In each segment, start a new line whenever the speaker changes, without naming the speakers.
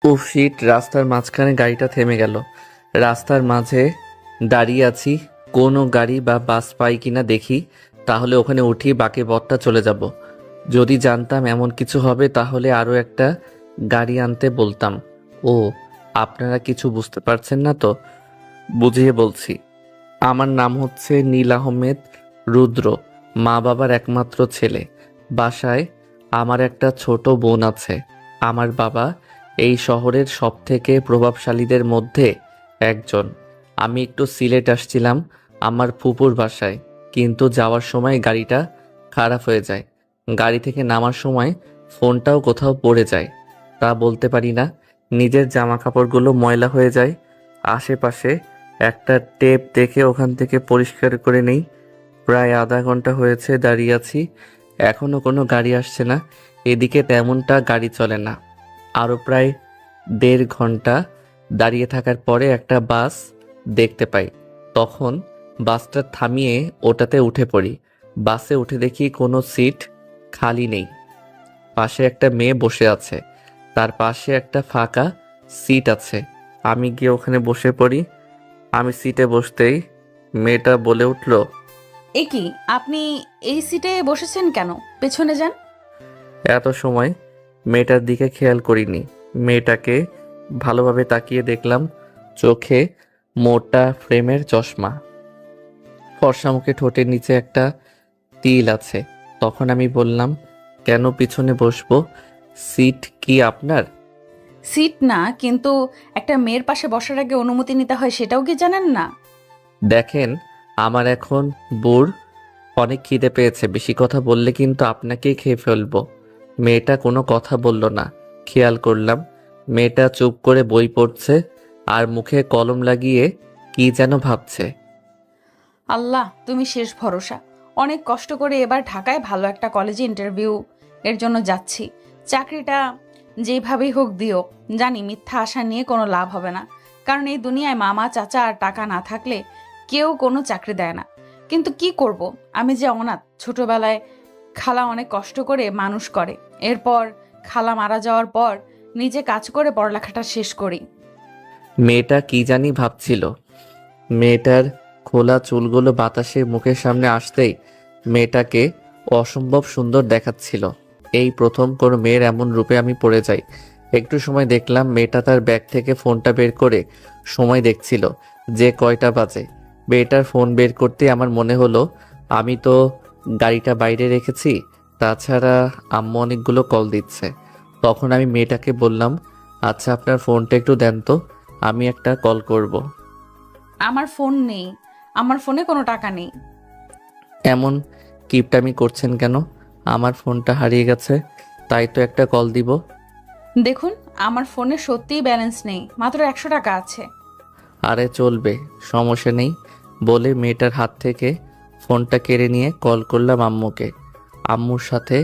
উফ শিট, রাস্তার মাঝখানে গাড়িটা থেমে গেল। রাস্তার মাঝে দাঁড়িয়ে আছি, কোনো গাড়ি বা বাস পাই কিনা দেখি, তাহলে ওখানে উঠি, বাকি পথটা চলে যাব। যদি জানতাম এমন কিছু হবে তাহলে আরও একটা গাড়ি আনতে বলতাম। ও, আপনারা কিছু বুঝতে পারছেন না তো? বুঝিয়ে বলছি। আমার নাম হচ্ছে নীল আহমেদ রুদ্র, মা বাবার একমাত্র ছেলে। বাসায় আমার একটা ছোট বোন আছে। আমার বাবা এই শহরের সবথেকে প্রভাবশালীদের মধ্যে একজন। আমি একটু সিলেট আসছিলাম আমার ফুপুর বাসায়, কিন্তু যাওয়ার সময় গাড়িটা খারাপ হয়ে যায়। গাড়ি থেকে নামার সময় ফোনটাও কোথাও পড়ে যায়। তা বলতে পারি না, নিজের জামা কাপড়গুলো ময়লা হয়ে যায়। আশেপাশে একটা টেপ দেখে ওখান থেকে পরিষ্কার করে নেই। প্রায় আধা ঘন্টা হয়েছে দাঁড়িয়ে আছি, এখনো কোনো গাড়ি আসছে না। এদিকে তেমনটা গাড়ি চলে না। আরও প্রায় 1.5 ঘন্টা দাঁড়িয়ে থাকার পরে একটা বাস দেখতে পাই। তখন বাসটা থামিয়ে ওটাতে উঠে পড়ি। বাসে উঠে দেখি কোনো সিট খালি নেই। পাশে একটা মেয়ে বসে আছে, তার পাশে একটা ফাঁকা সিট আছে। আমি গিয়ে ওখানে বসে পড়ি। আমি সিটে বসতেই মেয়েটা বলে উঠল,
এ কি, আপনি এই সিটে বসেছেন কেন? পেছনে যান।
এত সময় মেয়েটার দিকে খেয়াল করিনি। মেয়েটাকে ভালোভাবে তাকিয়ে দেখলাম, চোখে মোটা ফ্রেমের চশমা, ফর্সা মুখে, ঠোঁটের নিচে একটা তিল আছে। তখন আমি বললাম, কেন পিছনে বসবো? সিট কি আপনার?
সিট না, কিন্তু একটা মেয়ের পাশে বসার আগে অনুমতি নিতে হয়, সেটাও কি জানেন না?
দেখেন, আমার এখন অনেক খিদে পেয়েছে, বেশি কথা বললে কিন্তু আপনাকেই খেয়ে ফেলবো। মেয়েটা কোনো কথা বলল না। খেয়াল করলাম মেয়েটা চুপ করে বই পড়ছে আর মুখে কলম লাগিয়ে কি যেন ভাবছে।
আল্লাহ, তুমি শেষ ভরসা। অনেক কষ্ট করে এবার ঢাকায় ভালো একটা কলেজে ইন্টারভিউ এর জন্য যাচ্ছি। চাকরিটা যেভাবেই হোক দিও। জানি মিথ্যা আশা নিয়ে কোনো লাভ হবে না, কারণ এই দুনিয়ায় মামা চাচা আর টাকা না থাকলে কেউ কোনো চাকরি দেয় না। কিন্তু কি করব, আমি যে অনাথ। ছোটবেলায় খালা অনেক কষ্ট করে মানুষ করে, এরপর খালা মারা যাওয়ার পর নিজে কাজ করে পড়ালেখাটা শেষ করি।
মেয়েটা কি জানি ভাবছিল। মেয়েটার খোলা চুলগুলো বাতাসে মুখের সামনে আসতেই মেয়েটাকে অসম্ভব সুন্দর দেখাচ্ছিল। এই প্রথম কোনো মেয়ের এমন রূপে আমি পড়ে যাই। একটু সময় দেখলাম মেয়েটা তার ব্যাগ থেকে ফোনটা বের করে সময় দেখছিল যে কয়টা বাজে। মেয়েটার ফোন বের করতে আমার মনে হলো আমি তো গাড়িটা বাইরে রেখেছি, তাছাড়া আম্মু অনেকগুলো কল দিচ্ছে। তখন আমি মেয়েটাকে বললাম, আচ্ছা আপনার ফোনটা একটু দেন তো, আমি একটা কল করব।
আমার ফোন নেই, আমার ফোনে কোনো টাকা নেই।
এমন কিপটামি করছেন কেন? আমার ফোনটা হারিয়ে গেছে, তাই তো একটা কল দিব।
দেখুন, আমার ফোনে সত্যিই ব্যালেন্স নেই, মাত্র 100 টাকা আছে।
আরে চলবে, সমস্যা নেই বলে মেয়েটার হাত থেকে ফোনটা কেড়ে নিয়ে কল করলাম আম্মুকে। আম্মুর সাথে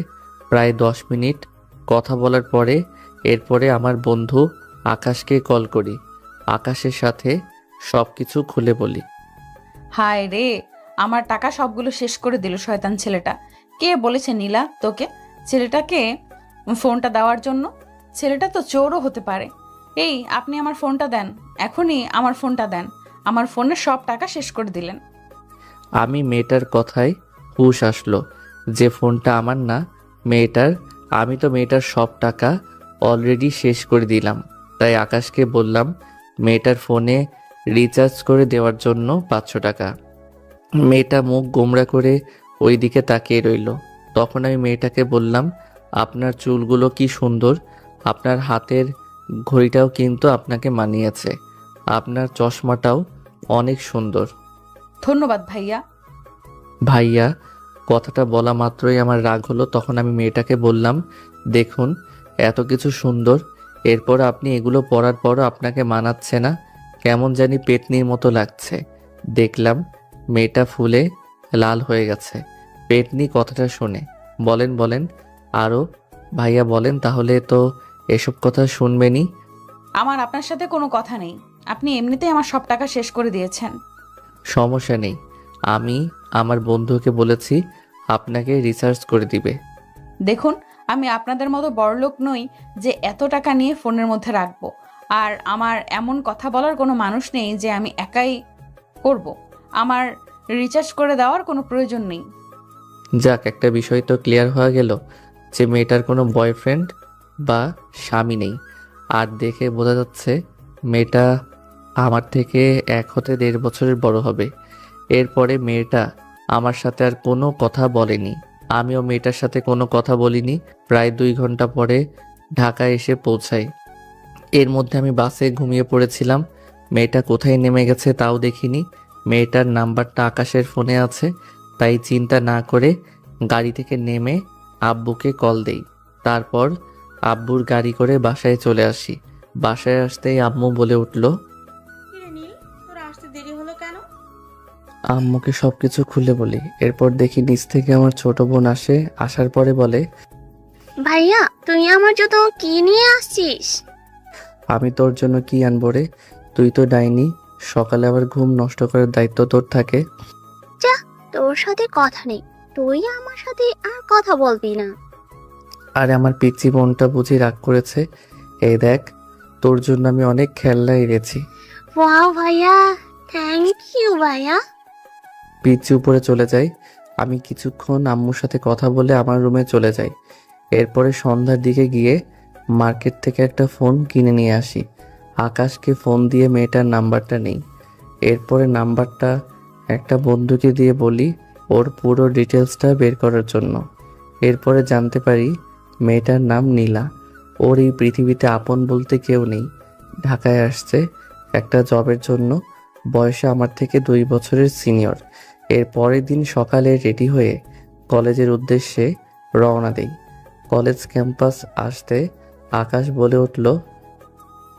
প্রায় 10 মিনিট কথা বলার পরে এরপরে আমার বন্ধু আকাশকে কল করি। আকাশের সাথে সব কিছু খুলে বলি।
হায় রে, আমার টাকা সবগুলো শেষ করে দিল শয়তান ছেলেটা। কে বলেছে নীলা তোকে ছেলেটাকে ফোনটা দেওয়ার জন্য? ছেলেটা তো চোরও হতে পারে। এই, আপনি আমার ফোনটা দেন, এখনই আমার ফোনটা দেন। আমার ফোনের সব টাকা শেষ করে দিলেন।
আমি মেয়েটার কথায় হুঁশ আসলো যে ফোনটা আমার না, মেয়েটার। আমি তো মেয়েটার সব টাকা অলরেডি শেষ করে দিলাম। তাই আকাশকে বললাম মেয়েটার ফোনে রিচার্জ করে দেওয়ার জন্য 500 টাকা। মেয়েটা মুখ গোমড়া করে ওই দিকে তাকিয়ে রইল। তখন আমি মেয়েটাকে বললাম, আপনার চুলগুলো কি সুন্দর, আপনার হাতের ঘড়িটাও কিন্তু আপনাকে মানিয়েছে, আপনার চশমাটাও অনেক সুন্দর।
ধন্যবাদ ভাইয়া।
ভাইয়া কথাটা বলা মাত্রই আমার রাগ হলো। তখন আমি মেয়েটাকে বললাম, দেখুন এত কিছু সুন্দর, এরপর আপনি এগুলো পরার পরও আপনাকে মানাচ্ছে না, কেমন জানি পেতনির মতো লাগছে। দেখলাম মেয়েটা ফুলে লাল হয়ে গেছে পেতনি কথাটা শুনে। বলেন বলেন আরও, ভাইয়া বলেন, তাহলে তো এসব কথা শুনবেনই।
আমার আপনার সাথে কোনো কথা নেই, আপনি এমনিতেই আমার সব টাকা শেষ করে দিয়েছেন।
সমস্যা নেই, আমি আমার বন্ধুকে বলেছি আপনাকে রিসার্চ করে দিবে।
দেখুন, আমি আপনাদের মতো বড়লোক নই যে এত টাকা নিয়ে ফোনের মধ্যে রাখবো। আর আমার এমন কথা বলার কোনো মানুষ নেই যে আমি একাই করব। আমার রিচার্জ করে দেওয়ার কোনো প্রয়োজন নেই।
যাক, একটা বিষয় তো ক্লিয়ার হয়ে গেল যে মেয়েটার কোনো বয়ফ্রেন্ড বা স্বামী নেই। আর দেখে বোঝা যাচ্ছে মেয়েটা আমার থেকে 1 হতে 1.5 বছরের বড় হবে। এরপরে মেয়েটা আমার সাথে আর কোনো কথা বলেনি, আমিও মেয়েটার সাথে কোনো কথা বলিনি। প্রায় 2 ঘন্টা পরে ঢাকায় এসে পৌঁছাই। এর মধ্যে আমি বাসে ঘুমিয়ে পড়েছিলাম। মেয়েটা কোথায় নেমে গেছে তাও দেখিনি। মেয়েটার নাম্বারটা আকাশের ফোনে আছে, তাই চিন্তা না করে গাড়ি থেকে নেমে আব্বুকে কল দেই। তারপর আব্বুর গাড়ি করে বাসায় চলে আসি। বাসায় আসতেই আম্মু বলে উঠল,
কিরে নীল, তোর আসতে দেরি হলো কেন?
আম্মুকে সবকিছু খুলে বলি। এরপর দেখি নিচ থেকে আমার ছোট বোন আসে। আসার পরে বলে,
ভাইয়া তুই আমার জন্য কি নিয়ে আসছিস?
আমি তোর জন্য কি আনবো রে? তুই তো ডাইনি, সকালে আবার ঘুম নষ্ট করার দায়িত্ব তোর থাকে।
যা, তোর সাথে কথা নেই, তুই আমার সাথে আর কথা বলবি না।
আরে আমার পিচ্চি বোনটা বুঝি রাগ করেছে। এই দেখ, তোর জন্য আমি অনেক খেলনা এনেছি।
ওয়াও ভাইয়া, থ্যাংক ইউ ভাইয়া।
পিচ্চি উপরে চলে যাই। আমি কিছুক্ষণ আম্মুর সাথে কথা বলে আমার রুমে চলে যাই। এরপরে সন্ধ্যার দিকে গিয়ে মার্কেট থেকে একটা ফোন কিনে নিয়ে আসি। আকাশকে ফোন দিয়ে মেয়েটার নাম্বারটা নেই। এরপরে নাম্বারটা একটা বন্ধুকে দিয়ে বলি ওর পুরো ডিটেলসটা বের করার জন্য। এরপরে জানতে পারি মেয়েটার নাম নীলা। ওর এই পৃথিবীতে আপন বলতে কেউ নেই। ঢাকায় আসছে একটা জবের জন্য। বয়সে আমার থেকে 2 বছরের সিনিয়র। এর পরের দিন সকালে রেডি হয়ে কলেজের উদ্দেশ্যে রওনা দেই। কলেজ ক্যাম্পাস আসতে আকাশ বলে উঠল,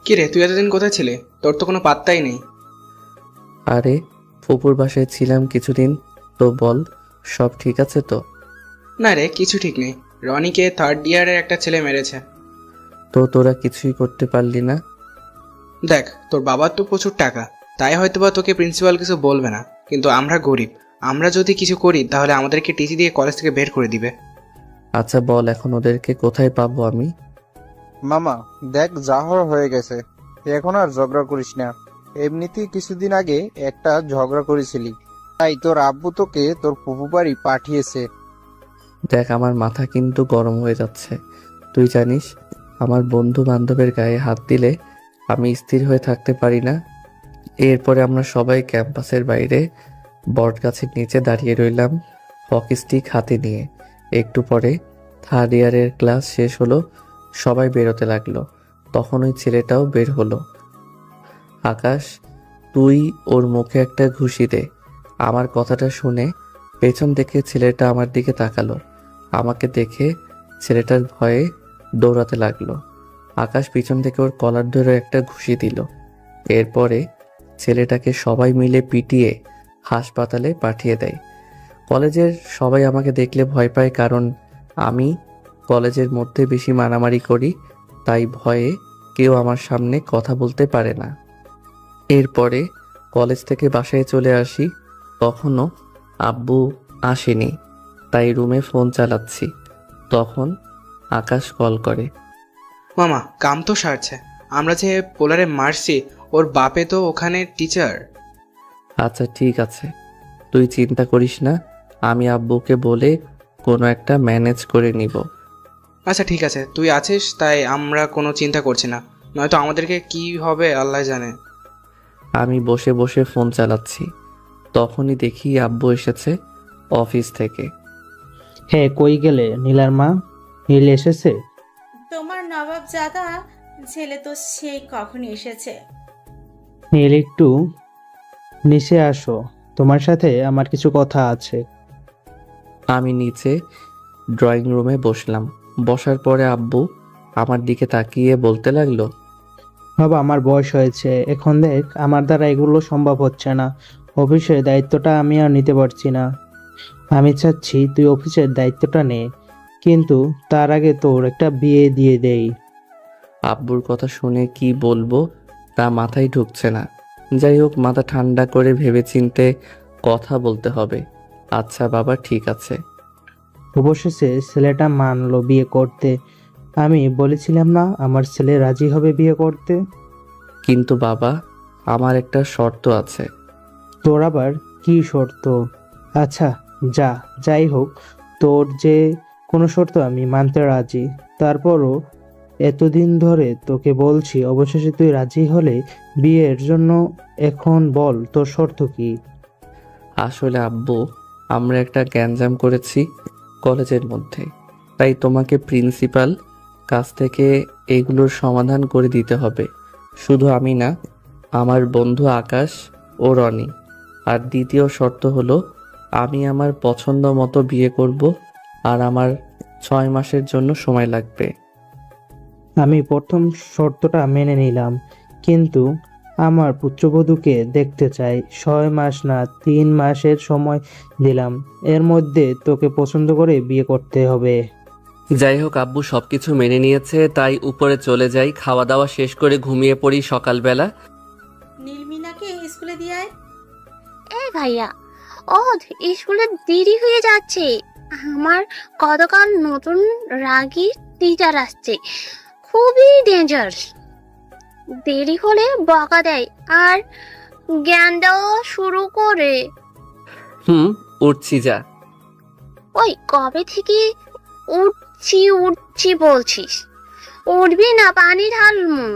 কি রে, তুই এতদিন কোথায় ছিলে? তোর তো কোনো পাত্তাই নেই।
আরে ফুপুর বাসায় ছিলাম কিছুদিন। তো বল, সব ঠিক আছে তো?
না রে, কিছু ঠিক নেই। রনিকে 3rd ইয়ারের একটা ছেলে মেরেছে।
তো তোরা কিছুই করতে পারলি না?
দেখ, তোর বাবার তো প্রচুর টাকা, তাই হয়তোবা তোকে প্রিন্সিপাল কিছু বলবে না, কিন্তু আমরা গরিব। আমরা যদি কিছু করি তাহলে আমাদেরকে টিসি দিয়ে কলেজ থেকে বের করে দিবে।
আচ্ছা বল, এখন ওদেরকে কোথায় পাবো আমি?
মামা দেখ, যা হওয়ার হয়ে গেছে, এখন আর ঝগড়া করিস না। এমনিতেই কিছুদিন আগে একটা ঝগড়া করেছিলি, তাই তোর আব্বু তোকে তোর ফুফু বাড়ি পাঠিয়েছে।
দেখ, আমার মাথা কিন্তু গরম হয়ে যাচ্ছে। তুই জানিস আমার বন্ধু বান্ধবের গায়ে হাত দিলে আমি স্থির হয়ে থাকতে পারি না। এরপরে আমরা সবাই ক্যাম্পাসের বাইরে বটগাছের নিচে দাঁড়িয়ে রইলাম, হকি স্টিক হাতে নিয়ে। একটু পরে 3rd ইয়ারের ক্লাস শেষ হলো, সবাই বেরোতে লাগলো। তখন ওই ছেলেটাও বের হলো। আকাশ, তুই ওর মুখে একটা ঘুষি দে। আমার কথাটা শুনে পেছন থেকে ছেলেটা আমার দিকে তাকালো। আমাকে দেখে ছেলেটার ভয়ে দৌড়াতে লাগলো। আকাশ পিছন থেকে ওর কলার ধরে একটা ঘুষি দিল। এরপরে ছেলেটাকে সবাই মিলে পিটিয়ে হাসপাতালে পাঠিয়ে দেয়। কলেজের সবাই আমাকে দেখলে ভয় পায়, কারণ আমি কলেজের মধ্যে বেশি মারামারি করি, তাই ভয়ে কেউ আমার সামনে কথা বলতে পারে না। এরপরে কলেজ থেকে বাসায় চলে আসি। তখনও আব্বু আসেনি, তাই রুমে ফোন চালাচ্ছি। তখন আকাশ কল করে।
মামা, কাম তো সারছে। আমরা যে পোলারে মারছি, ওর বাপে তো ওখানে টিচার।
আচ্ছা ঠিক আছে, তুই চিন্তা করিস না, আমি আব্বুকে বলে কোনো একটা ম্যানেজ করে নিব।
আচ্ছা ঠিক আছে, তুই আছিস তাই আমরা কোনো চিন্তা করছি না, নয়তো আমাদেরকে কি হবে আল্লাহ জানে।
আমি বসে বসে ফোন চালাচ্ছি। তখনই দেখি আব্বু এসেছে অফিস থেকে।
হ্যাঁ, কই গেলে নীলার মা? নীল এসেছে?
তোমার নবাব জাদা ছেলে তো সেই কখনই এসেছে।
নীল, একটু নিচে আসো, তোমার সাথে আমার কিছু কথা আছে।
আমি নিচে ড্রয়িং রুমে বসলাম। বসার পরে আব্বু আমার দিকে তাকিয়ে বলতে লাগলো,
বাবা, আমার বয়স হয়েছে এখন, দেখ আমার দ্বারা এগুলো সম্ভব হচ্ছে না। অফিসের দায়িত্বটা আমি আর নিতে পারছি না। আমি চাচ্ছি তুই অফিসের দায়িত্বটা নে, কিন্তু তার আগে তোর একটা বিয়ে দিয়ে দেই।
আব্বুর কথা শুনে কি বলবো তা মাথায় ঢুকছে না। যাই হোক, মাথা ঠান্ডা করে ভেবেচিন্তে কথা বলতে হবে। আচ্ছা বাবা, ঠিক আছে।
অবশেষে ছেলেটা মানলো বিয়ে করতে। আমি বলেছিলাম না আমার ছেলে রাজি হবে বিয়ে করতে।
কিন্তু বাবা, আমার একটা শর্ত আছে।
তোর আবার কি শর্ত? আচ্ছা, যাই হোক, তোর যে কোনো শর্ত আমি মানতে রাজি। তারপরও এতদিন ধরে তোকে বলছি, অবশেষে তুই রাজি হলে বিয়ের জন্য। এখন বল তোর শর্ত কি?
আসলে আব্বু, আমরা একটা গ্যাঞ্জাম করেছি কলেজের মধ্যে, তাই তোমাকে প্রিন্সিপাল কাছ থেকে এগুলোর সমাধান করে দিতে হবে। শুধু আমি না, আমার বন্ধু আকাশ ও রনি। আর দ্বিতীয় শর্ত হলো, আমি আমার পছন্দ মতো বিয়ে করব, আর আমার 6 মাসের জন্য সময় লাগবে।
আমি প্রথম শর্তটা মেনে নিলাম, কিন্তু আমার পুত্রবধূকে দেখতে চাই। 6 মাস না, 3 মাসের সময় দিলাম। এর মধ্যে তোকে পছন্দ করে বিয়ে করতে হবে।
যাই হোক আব্বু সবকিছু মেনে নিয়েছে, তাই উপরে চলে যাই, খাওয়া দাওয়া শেষ করে ঘুমিয়ে পড়ি সকালবেলা।
নীলমিনাকে স্কুলে দিয়ে আয়।
এই ভাইয়া, স্কুলে দেরি হয়ে যাচ্ছে। আমার গতকাল নতুন রাগী টিচার আসছে, খুবই ডেঞ্জারাস। দেরি হলে বকা দেয় আর জ্ঞান দেওয়া শুরু করে।
উঠছি যা।
ওই কবে থেকে উঠছি বলছিস? উঠবি না, পানি ঢালমু।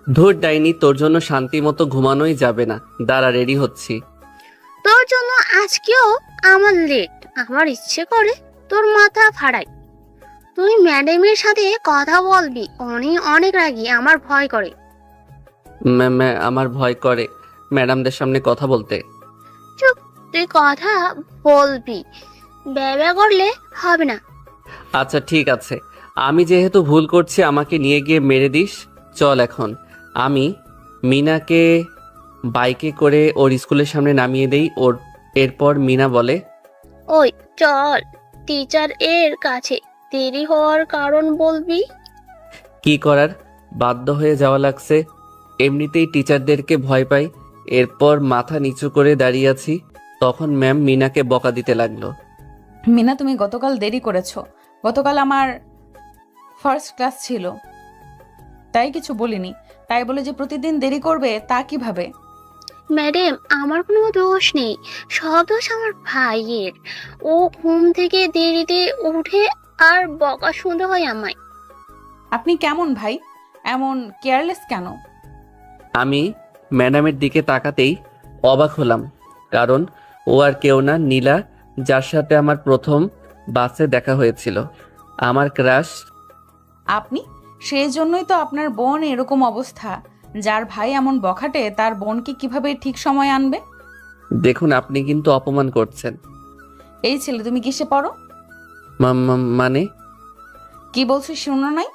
ধুর ডাইনি, তোর জন্য শান্তি মতো ঘুমানোই যাবে না। দাঁড়া, রেডি হচ্ছি।
তোর জন্য আজকেও আমার লেট। আমার ইচ্ছে করে তোর মাথা ফাড়াই। তুই ম্যাডামের সাথে কথা বলবি, উনি অনেক রাগী, আমার ভয় করে।
আমার ভয় করে ম্যাডামদের সামনে কথা বলতে।
চুপ, তুই কথা বলবি, ব্যবহার করলে হবে না।
আচ্ছা ঠিক আছে, আমি যেহেতু ভুল করছি আমাকে নিয়ে গিয়ে মেরে দিস। চল এখন। আমি মিনাকে বাইকে করে ওর স্কুলের সামনে নামিয়ে দেই। এরপর মিনা বলে,
ওই চল, টিচার এর কাছে দেরি হওয়ার কারণ বলবি।
কি করার, বাধ্য হয়ে যাওয়া লাগছে। এমনিতেই টিচারদেরকে ভয় পাই। এরপর মাথা নিচু করে দাঁড়িয়ে আছি, তখন ম্যাম মিনাকে বকা দিতে লাগলো।
মিনা, তুমি গতকাল দেরি করেছো। গতকাল আমার ফার্স্ট ক্লাস ছিল, তাই কিছু বলিনি। তাই বলে যে প্রতিদিন দেরি করবে তা কিভাবে?
ম্যাডাম, আমার কোনো দোষ নেই, সব দোষ আমার ভাইয়ের। ও ঘুম থেকে দেরিতে উঠে আর বকা শুনতে হয় আমায়।
আপনি কেমন ভাই, এমন কেয়ারলেস কেন?
আমি ম্যাডামের দিকে তাকাতেই অবাক হলাম, কারণ ও আর কেউ না, নীলা, যার সাথে আমার প্রথম বাসে দেখা হয়েছিল, আমার ক্রাশ।
আপনি? সেই জন্যই তো আপনার বোন এরকম অবস্থা। যার ভাই এমন বখাটে, তার বোনকে কিভাবে ঠিক সময় আনবে?
দেখুন, আপনি কিন্তু অপমান করছেন।
এই ছেলে, তুমি কিসে পড়ো?
মানে
কি বলছো শুনো নাই?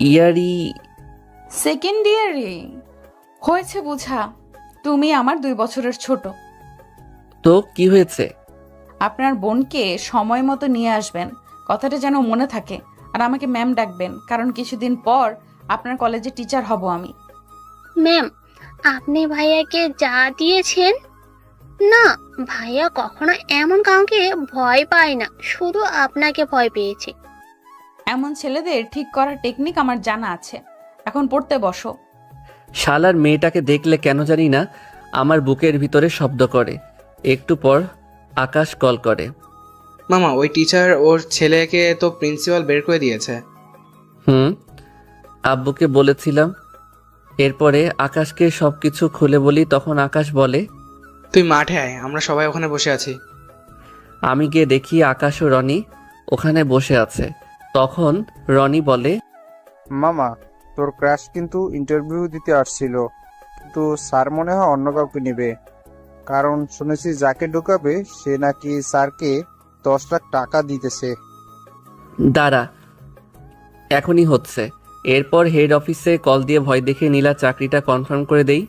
ইয়ারি।
সেকেন্ড ইয়ারে হয়েছে বোঝা। তুমি আমার 2 বছরের ছোট।
তো কি হয়েছে?
আপনার বোনকে সময় মতো নিয়ে আসবেন, কথাটা যেন মনে থাকে। আর আমাকে ম্যাম ডাকবেন, কারণ কিছুদিন পর আপনার কলেজে টিচার হব আমি।
ম্যাম, আপনি ভাইয়াকে যা দিয়েছেন না, ভাইয়া কখনো এমন কাউকে ভয় পায় না, শুধু আপনাকে ভয় পেয়েছে।
এমন ছেলেদের ঠিক করার টেকনিক আমার জানা আছে। এখন পড়তে বসো।
শালার মেয়েটাকে দেখলে কেন জানি না আমার বুকের ভিতরে শব্দ করে। একটু পর আকাশ কল করে।
মামা, ওই টিচার ওর ছেলেকে তো প্রিন্সিপাল বের করে দিয়েছে।
আব্বুকে বলেছিলাম। এরপরে আকাশকে সবকিছু খুলে বলি, তখন আকাশ বলে,
তুই মাঠে আয়, আমরা সবাই ওখানে বসে আছি।
আমি গিয়ে দেখি আকাশ ও রনি ওখানে বসে আছে। তখন রনি বলে,
মামা, তোর ক্রাশ কিন্তু ইন্টারভিউ দিতে আসছিল, কিন্তু স্যার মনে হয় অন্য কাউকে নেবে। কারণ শুনেছি যাকে ঢুকাবে সে নাকি স্যারকে 10 লাখ টাকা দিতেছে।
দাঁড়া, এখনই হচ্ছে। এরপর হেড অফিসে কল দিয়ে ভয় দেখে নীলা চাকরিটা কনফার্ম করে দেই।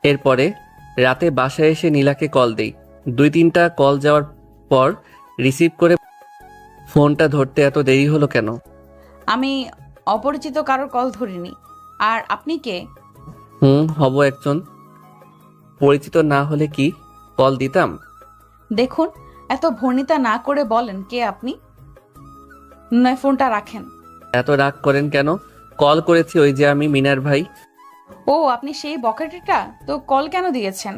এরপরে রাতে বাসায় এসে নীলাকে কল দেই। 2-3টা কল যাওয়ার পর রিসিভ করে, ফোনটা ধরতে এত দেরি হলো কেন?
আমি অপরিচিত কারোর কল ধরিনি। আর আপনি কে?
হব একজন। পরিচিত না হলে কি কল দিতাম?
দেখুন, এত ভনিতা না করে বলেন কে আপনি, নয় ফোনটা রাখেন।
এত রাগ করেন কেন? কল করেছি, ওই যে আমি মিনার ভাই।
ও আপনি সেই বকেটেটা, তো কল কেন দিয়েছেন?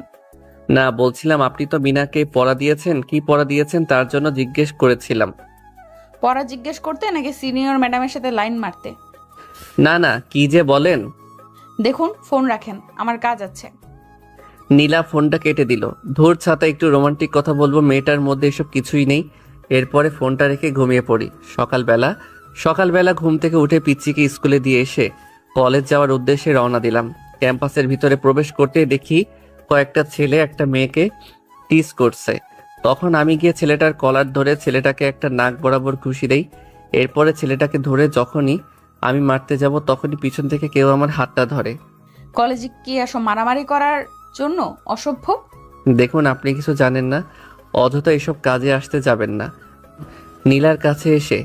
না, বলছিলাম আপনি তো মিনাকে পড়া দিয়েছেন, কি পড়া দিয়েছেন তার জন্য জিজ্ঞেস করেছিলাম।
পড়া জিজ্ঞেস করতে নাকি সিনিয়র ম্যাডামের সাথে লাইন মারতে?
না না, কি যে বলেন।
দেখুন ফোন রাখেন, আমার কাজ আছে।
নীলা ফোনটা কেটে দিল। ধূর ছাতা, একটু রোমান্টিক কথা বলবো, মেয়েটার মধ্যে এসব কিছুই নেই। এরপরে ফোনটা রেখে ঘুমিয়ে পড়ি। সকালবেলা ঘুম থেকে উঠে পিচ্চিকে স্কুলে দিয়ে এসে কলেজ যাওয়ার উদ্দেশ্যে রওনা দিলাম। ক্যাম্পাসের ভিতরে প্রবেশ করতে দেখি কয়েকটা ছেলে একটা মেয়েকে টিজ করছে। তখন আমি গিয়ে ছেলেটার কলার ধরে ছেলেটাকে একটা নাক বরাবর ঘুষি দেই। এরপরে ছেলেটাকে ধরে যখনই আমি মারতে যাব তখনই পিছন থেকে কেউ আমার হাতটা ধরে।
কলেজে কি আসো মারামারি করার জন্য, অসভ্য?
দেখুন, আপনি কিছু জানেন না, অযথা এসব কাজে আসতে যাবেন না। নীলার কাছে এসে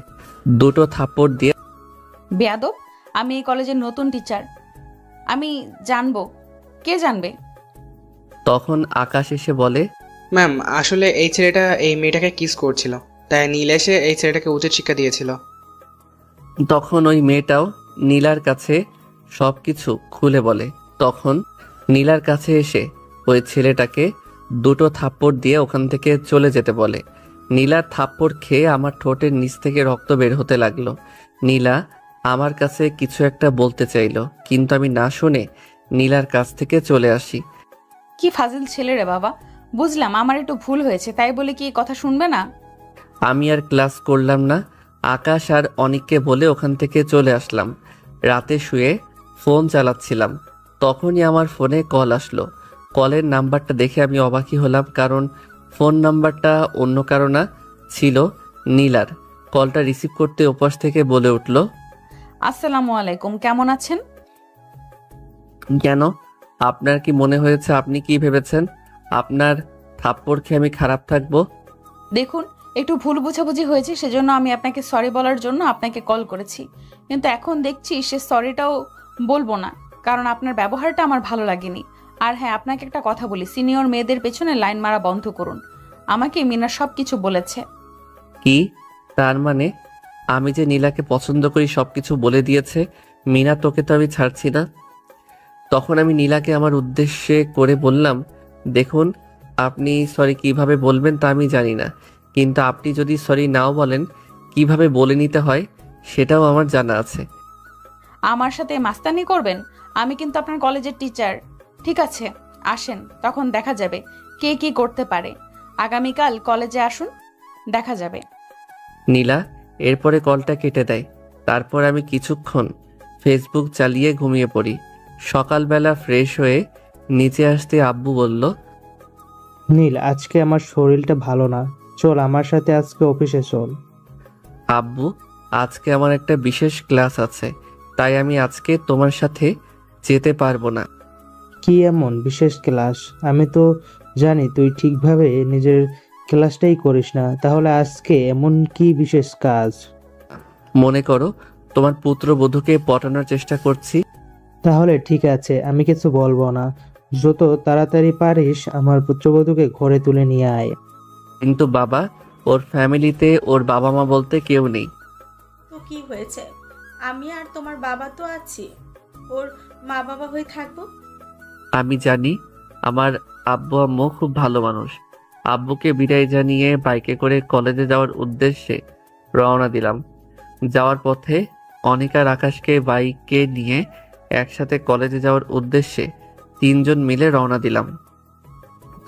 দুটো থাপ্পড় দিয়ে
বেয়াদব, আমি এই কলেজের নতুন টিচার, আমি জানবো। কে জানবে?
তখন আকাশ এসে বলে,
ম্যাম, আসলে এই ছেলেটা এই মেয়েটাকে কিস করছিল, তাই নীল এসে এই ছেলেটাকে উচিত শিক্ষা দিয়েছিল।
তখন ওই মেয়েটাও নীলার কাছে সবকিছু খুলে বলে। তখন নীলার কাছে এসে ওই ছেলেটাকে দুটো থাপ্পড় দিয়ে ওখান থেকে চলে যেতে বলে। নীলার থাপ্পড় খেয়ে আমার ঠোঁটের নিচ থেকে রক্ত বের হতে লাগলো। নীলা আমার কাছে কিছু একটা বলতে চাইলো, কিন্তু আমি না শুনে নীলার কাছ থেকে চলে আসি।
কি ফাজিল ছেলে রে বাবা, বুঝলাম আমার একটু ভুল হয়েছে, তাই বলে কি কথা শুনবে না?
আমি আর ক্লাস করলাম না, আকাশ আর অনিককে বলে ওখান থেকে চলে আসলাম। রাতে শুয়ে ফোন চালাচ্ছিলাম, তখনই আমার ফোনে কল আসলো। কলের নাম্বারটা দেখে আমি অবাকই হলাম, কারণ ফোন নাম্বারটা অন্য কারো না, ছিল নীলার। কলটা রিসিভ করতে ওপাশ থেকে বলে উঠল,
আসসালামু আলাইকুম, কেমন আছেন?
কেন? আপনার কি মনে হয়েছে, আপনি কি ভেবেছেন আপনার থাপ্পড় খেয়ে আমি খারাপ থাকবো?
দেখুন, একটু ভুল বোঝাবুঝি হয়েছে, সেজন্য আমি আপনাকে সরি বলার জন্য আপনাকে কল করেছি। কিন্তু এখন দেখছি সে সরিটাও বলবো না, কারণ আপনার ব্যবহারটা আমার ভালো লাগেনি। আর হ্যাঁ, আপনাকে একটা কথা বলি, সিনিয়র মেয়েদের পেছনে লাইন মারা বন্ধ করুন। আমাকে মিনা সব কিছু বলেছে।
কি? তার মানে আমি যে নীলাকে পছন্দ করি সবকিছু বলে দিয়েছে মিনা? তোকে তো আমি ছাড়ছি না। তখন আমি নীলাকে আমার উদ্দেশ্যে করে বললাম, দেখুন, আপনি সরি কিভাবে বলবেন তা আমি জানি না, কিন্তু আপনি যদি সরি নাও বলেন, কিভাবে বলে নিতে হয় সেটাও আমার জানা আছে।
আমার সাথে মাস্তানি করবেন? আমি কিন্তু আপনার কলেজের টিচার। ঠিক আছে, আসেন, তখন দেখা যাবে কে কি করতে পারে। আগামীকাল কলেজে আসুন, দেখা যাবে।
নীলা এরপরে কলটা কেটে দেয়। তারপর আমি কিছুক্ষণ ফেসবুক চালিয়ে ঘুমিয়ে পড়ি। সকালবেলা ফ্রেশ হয়ে নিচে আসতে আব্বু বলল,
নীল, আজকে আমার শরীরটা ভালো না, চল আমার সাথে আজকে অফিসে চল।
আব্বু, আজকে আমার একটা বিশেষ ক্লাস আছে, তাই আমি আজকে তোমার সাথে যেতে পারবো না।
কি এমন বিশেষ ক্লাস? আমি তো জানি তুই ঠিকভাবে নিজের ক্লাসটাই করিস না, তাহলে আজকে এমন কি বিশেষ কাজ?
মনে করো তোমার পুত্রবধূকে পটানোর চেষ্টা করছি।
তাহলে ঠিক আছে, আমি কিছু বলবো না। যত তাড়াতাড়ি পারিস আমার পুত্রবধূকে ঘরে তুলে নিয়ে আয়।
কিন্তু বাবা, ওর ফ্যামিলিতে ওর বাবা মা বলতে কেউ নেই।
তো কি হয়েছে, আমি আর তোমার বাবা তো আছি, ওর মা বাবা হয়ে থাকবো।
আমি জানি আমার আব্বু আম্মু খুব ভালো মানুষ। আব্বুকে বিদায় জানিয়ে বাইকে করে কলেজে যাওয়ার উদ্দেশ্যে রওনা দিলাম। যাওয়ার পথে অনিকার আকাশকে বাইকে নিয়ে একসাথে কলেজে যাওয়ার উদ্দেশ্যে তিনজন মিলে রওনা দিলাম।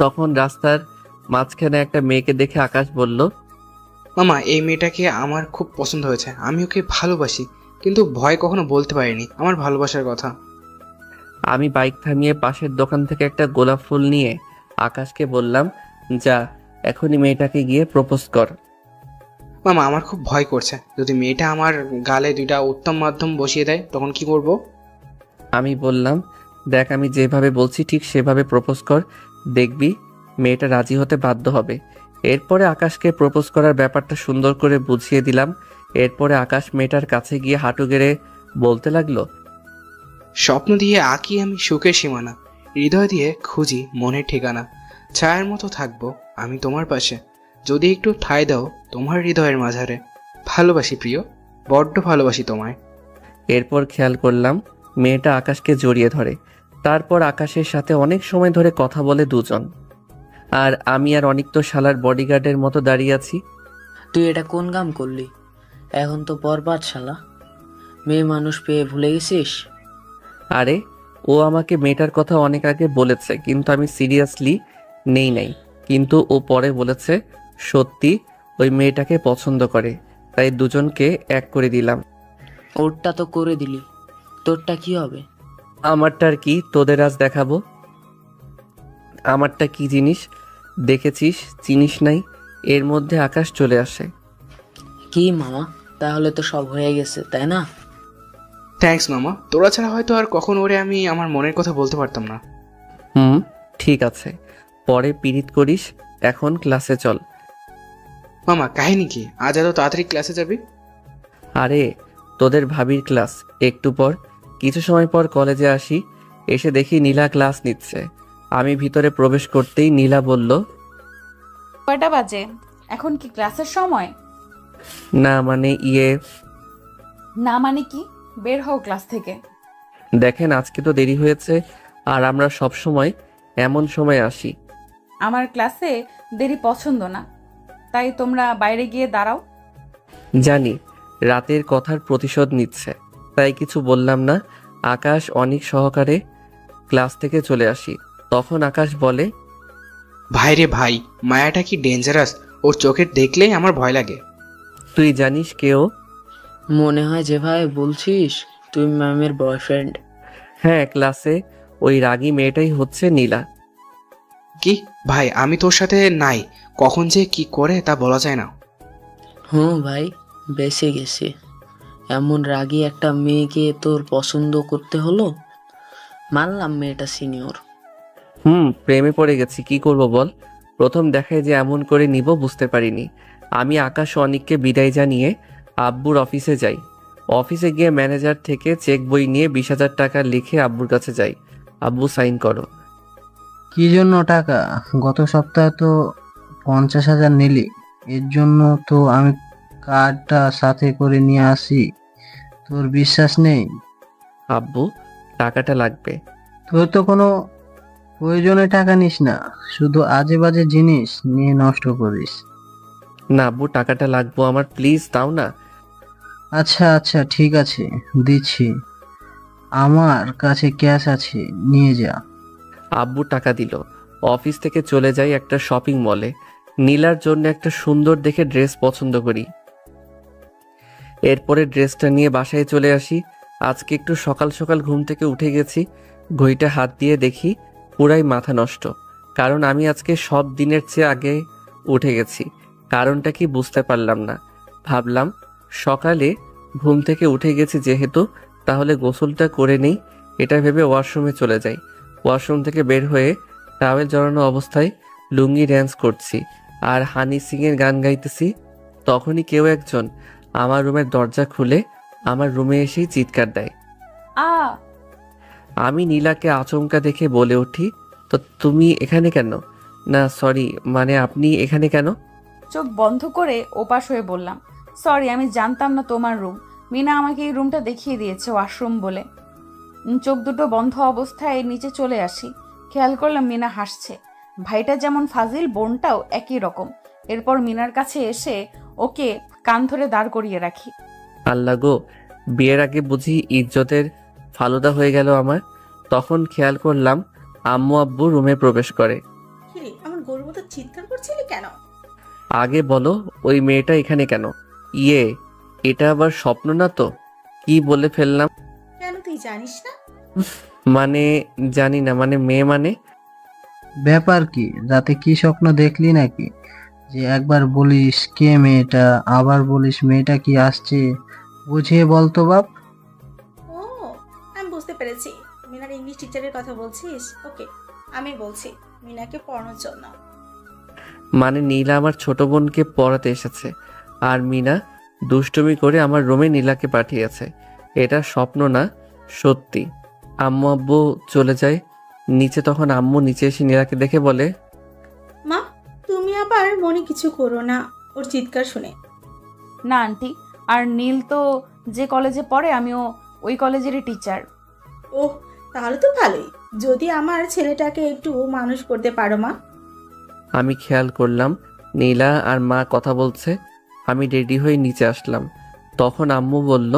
তখন রাস্তার মাঝখানে একটা মেয়েকে দেখে আকাশ বলল,
মামা, এই মেয়েটাকে আমার খুব পছন্দ হয়েছে, আমি ওকে ভালোবাসি, কিন্তু ভয় কখনো বলতে পারিনি আমার ভালোবাসার কথা।
আমি বাইক থামিয়ে পাশের দোকান থেকে একটা গোলাপ ফুল নিয়ে আকাশকে বললাম, যা এখনই মেয়েটাকে গিয়ে প্রপোজ কর।
মামা, আমার খুব ভয় করছে, যদি মেয়েটা আমার গালে দুইটা উত্তম মাধ্যম বসিয়ে দেয় তখন কি করব?
আমি বললাম, দেখ, আমি যেভাবে বলছি ঠিক সেভাবে প্রপোজ কর, দেখবি মেয়েটা রাজি হতে বাধ্য হবে। এরপরে আকাশকে প্রপোজ করার ব্যাপারটা সুন্দর করে বুঝিয়ে দিলাম। এরপরে আকাশ মেয়েটার কাছে গিয়ে হাঁটু গেড়ে বলতে লাগলো,
স্বপ্ন দিয়ে আঁকি আমি সুখের সীমানা, হৃদয় দিয়ে খুঁজি মনের ঠিকানা, ছায়ার মতো থাকবো আমি তোমার পাশে, যদি একটু ঠাঁই দাও তোমার হৃদয়ের মাঝারে। ভালোবাসি প্রিয়, বড্ড ভালোবাসি তোমায়।
এরপর খেয়াল করলাম মেয়েটা আকাশকে জড়িয়ে ধরে। তারপর আকাশের সাথে অনেক সময় ধরে কথা বলে দুজন। আর আমি আর অনেক তো শালার বডিগার্ডের মতো দাঁড়িয়ে আছি।
তুই এটা কোন কাম করলি? এখন তো বরবাদ শালা। মেয়ে মানুষ পেয়ে ভুলে গেছিস?
আরে ও আমাকে মেয়েটার কথা অনেক আগে বলেছে, কিন্তু আমি সিরিয়াসলি নেই নাই। কিন্তু ও পরে বলেছে সত্যি ওই মেয়েটাকে পছন্দ করে, তাই দুজনকে এক করে দিলাম।
ওরটা তো করে দিলি, তোরটা কি হবে?
আমারটার কি তোদের আজ দেখাবো। আমারটা কি জিনিস দেখেছিস, চিনিস নাই? এর মধ্যে আকাশ চলে আসে।
কি মামা, তাহলে তো সব হয়ে গেছে তাই না?
থ্যাঙ্কস মামা, তোরা ছাড়া হয়তো আর কখন ওরে আমি আমার মনের কথা বলতে পারতাম না।
ঠিক আছে, পরে পিরিত করিস, এখন ক্লাসে চল।
মামা কাহিনী কি, আজ এত তাড়াতাড়ি ক্লাসে যাবি?
আরে তোদের ভাবির ক্লাস একটু পর। কিছু সময় পর কলেজে আসি, এসে দেখি নীলা ক্লাস নিচ্ছে। আমি ভিতরে প্রবেশ করতেই নীলা বলল,
কয়টা বাজে? এখন কি ক্লাসের সময়?
না মানে
না মানে কি? বের হও ক্লাস থেকে।
দেখেন আজকে তো দেরি হয়েছে, আর আমরা সব সময় এমন সময় আসি।
আমার ক্লাসে দেরি পছন্দ না, তাই তোমরা বাইরে গিয়ে দাঁড়াও।
জানি রাতের কথার প্রতিশোধ নিচ্ছে, তাই কিছু বললাম না। আকাশ অনেক সহকারে ক্লাস থেকে চলে আসি। তখন আকাশ বলে,
ভাই রে ভাই, মায়াটা কি ডেঞ্জারাস, ওর চোখের দেখলেই আমার ভয় লাগে।
তুই জানিস কেউ?
মনে হয় যেভাবে বলছিস তুই ম্যামের বয়ফ্রেন্ড।
হ্যাঁ, ক্লাসে ওই রাগী মেয়েটাই হচ্ছে নীলা।
কি ভাই, আমি তোর সাথে নাই, কখন যে কি করে তা বলা যায় না।
হুম ভাই, বেঁচে গেছে। এমন রাগী একটা মেয়েকে তোর পছন্দ করতে হলো। মানলাম মেয়েটা সিনিয়র।
প্রেমে পড়ে গেছি, কি করব বল। প্রথম দেখায় যে এমন করে নিব বুঝতে পারিনি। আমি আকাশ ও অনিককে বিদায় জানিয়ে আব্বুর অফিসে যাই। অফিসে গিয়ে ম্যানেজার থেকে চেক বই নিয়ে 20,000 টাকা লিখে আব্বুর কাছে যাই। আব্বু সাইন করো।
কি জন্য টাকা? গত সপ্তাহে তো 50,000 নিলি। এর জন্য তো আমি কার্ডটা সাথে করে নিয়ে আসি। তোর বিশ্বাস নেই?
আব্বু টাকাটা লাগবে।
তোর তো কোনো প্রয়োজনে টাকা নিস না, শুধু আজে বাজে জিনিস নিয়ে নষ্ট করিস।
না আব্বু, টাকাটা লাগবো আমার, প্লিজ দাও না।
আচ্ছা আচ্ছা ঠিক আছে, দিচ্ছি। আমার কাছে ক্যাশ আছে, নিয়ে যা।
আব্বু টাকা দিল। অফিস থেকে চলে যাই একটা শপিং মলে। নীলার জন্য একটা সুন্দর দেখে ড্রেস পছন্দ করি। এরপরে ড্রেসটা নিয়ে বাসায় চলে আসি। আজকে একটু সকাল সকাল ঘুম থেকে উঠে গেছি। ঘড়িটা হাত দিয়ে দেখি পুরাই মাথা নষ্ট, কারণ আমি আজকে সব দিনের চেয়ে আগে উঠে গেছি। কারণটা কি বুঝতে পারলাম না। ভাবলাম সকালে ঘুম থেকে উঠে গেছি যেহেতু, তাহলে গোসলটা করে নেই। এটা ভেবে ওয়াশরুমে চলে যাই। ওয়াশরুম থেকে বের হয়ে টাওয়েল জড়ানো অবস্থায় লুঙ্গি ড্যান্স করছি আর হানি সিংয়ের গান গাইতেছি। তখনই কেউ একজন আমার রুমের দরজা খুলে আমার রুমে এসেই চিৎকার দেয়।
আ
আমি নীলাকে আচমকা দেখে বলে উঠি, তো তুমি এখানে কেন? না সরি, মানে আপনি এখানে কেন?
চোখ বন্ধ করে ওপাশ হয়ে বললাম, সরি, আমি জানতাম না তোমার রুম। মিনা আমাকে এই রুমটা দেখিয়ে দিয়েছে ওয়াশরুম বলে। চোখ দুটো বন্ধ অবস্থায় নিচে চলে আসি। খেয়াল করলাম মিনা হাসছে। ভাইটা যেমন ফাজিল, বোনটাও একই রকম। এরপর মিনার কাছে এসে ওকে কান ধরে দাঁড় করিয়ে রাখি।
আল্লাহ গো, বিয়ের আগে বুঝি ইজ্জতের ফালুদা হয়ে গেল আমার। তখন খেয়াল করলাম আম্মু আব্বু রুমে প্রবেশ করে।
কিরে, আমার গরুর মতো চিৎকার করছিলি কেন?
আগে বলো ওই মেয়েটা এখানে কেন? এটা আবার স্বপ্ন না তো? কি বলে ফেললাম।
কেন তুই জানিস না?
মানে জানি না, মানে মেয়ে মানে।
ব্যাপার কি, রাতে কি স্বপ্ন দেখলি নাকি? যে একবার বলিস কে মেয়েটা, আবার বলিস মেয়েটা কি আসছে, বুঝিয়ে বলতো বাপ।
ও, আমি বুঝতে পেরেছি। মিনার ইংলিশ টিচারের কথা বলছিস? ওকে, আমি বলছি মিনাকে পড়ানোর জন্য।
মানে নীলা আমার ছোট বোনকে পড়াতে এসেছে, আর মিনা দুষ্টুমি করে আমার রুমে নীলাকে পাঠিয়েছে। এটা স্বপ্ন না, সত্যি। আম্মু আব্বু চলে যায় নিচে। তখন আম্মু নিচে এসে নীলাকে দেখে বলে,
মা, তুমি আবার এমনই কিছু করো না ওর চিৎকার শুনে।
না আন্টি, আর নীল তো যে কলেজে পড়ে আমিও ওই কলেজেরই টিচার।
ওহ, তাহলে তো ভালোই। যদি আমার ছেলেটাকে একটু মানুষ করতে পারো মা।
আমি খেয়াল করলাম নীলা আর মা কথা বলছে। আমি রেডি হয়ে নিচে আসলাম। তখন আম্মু বলল,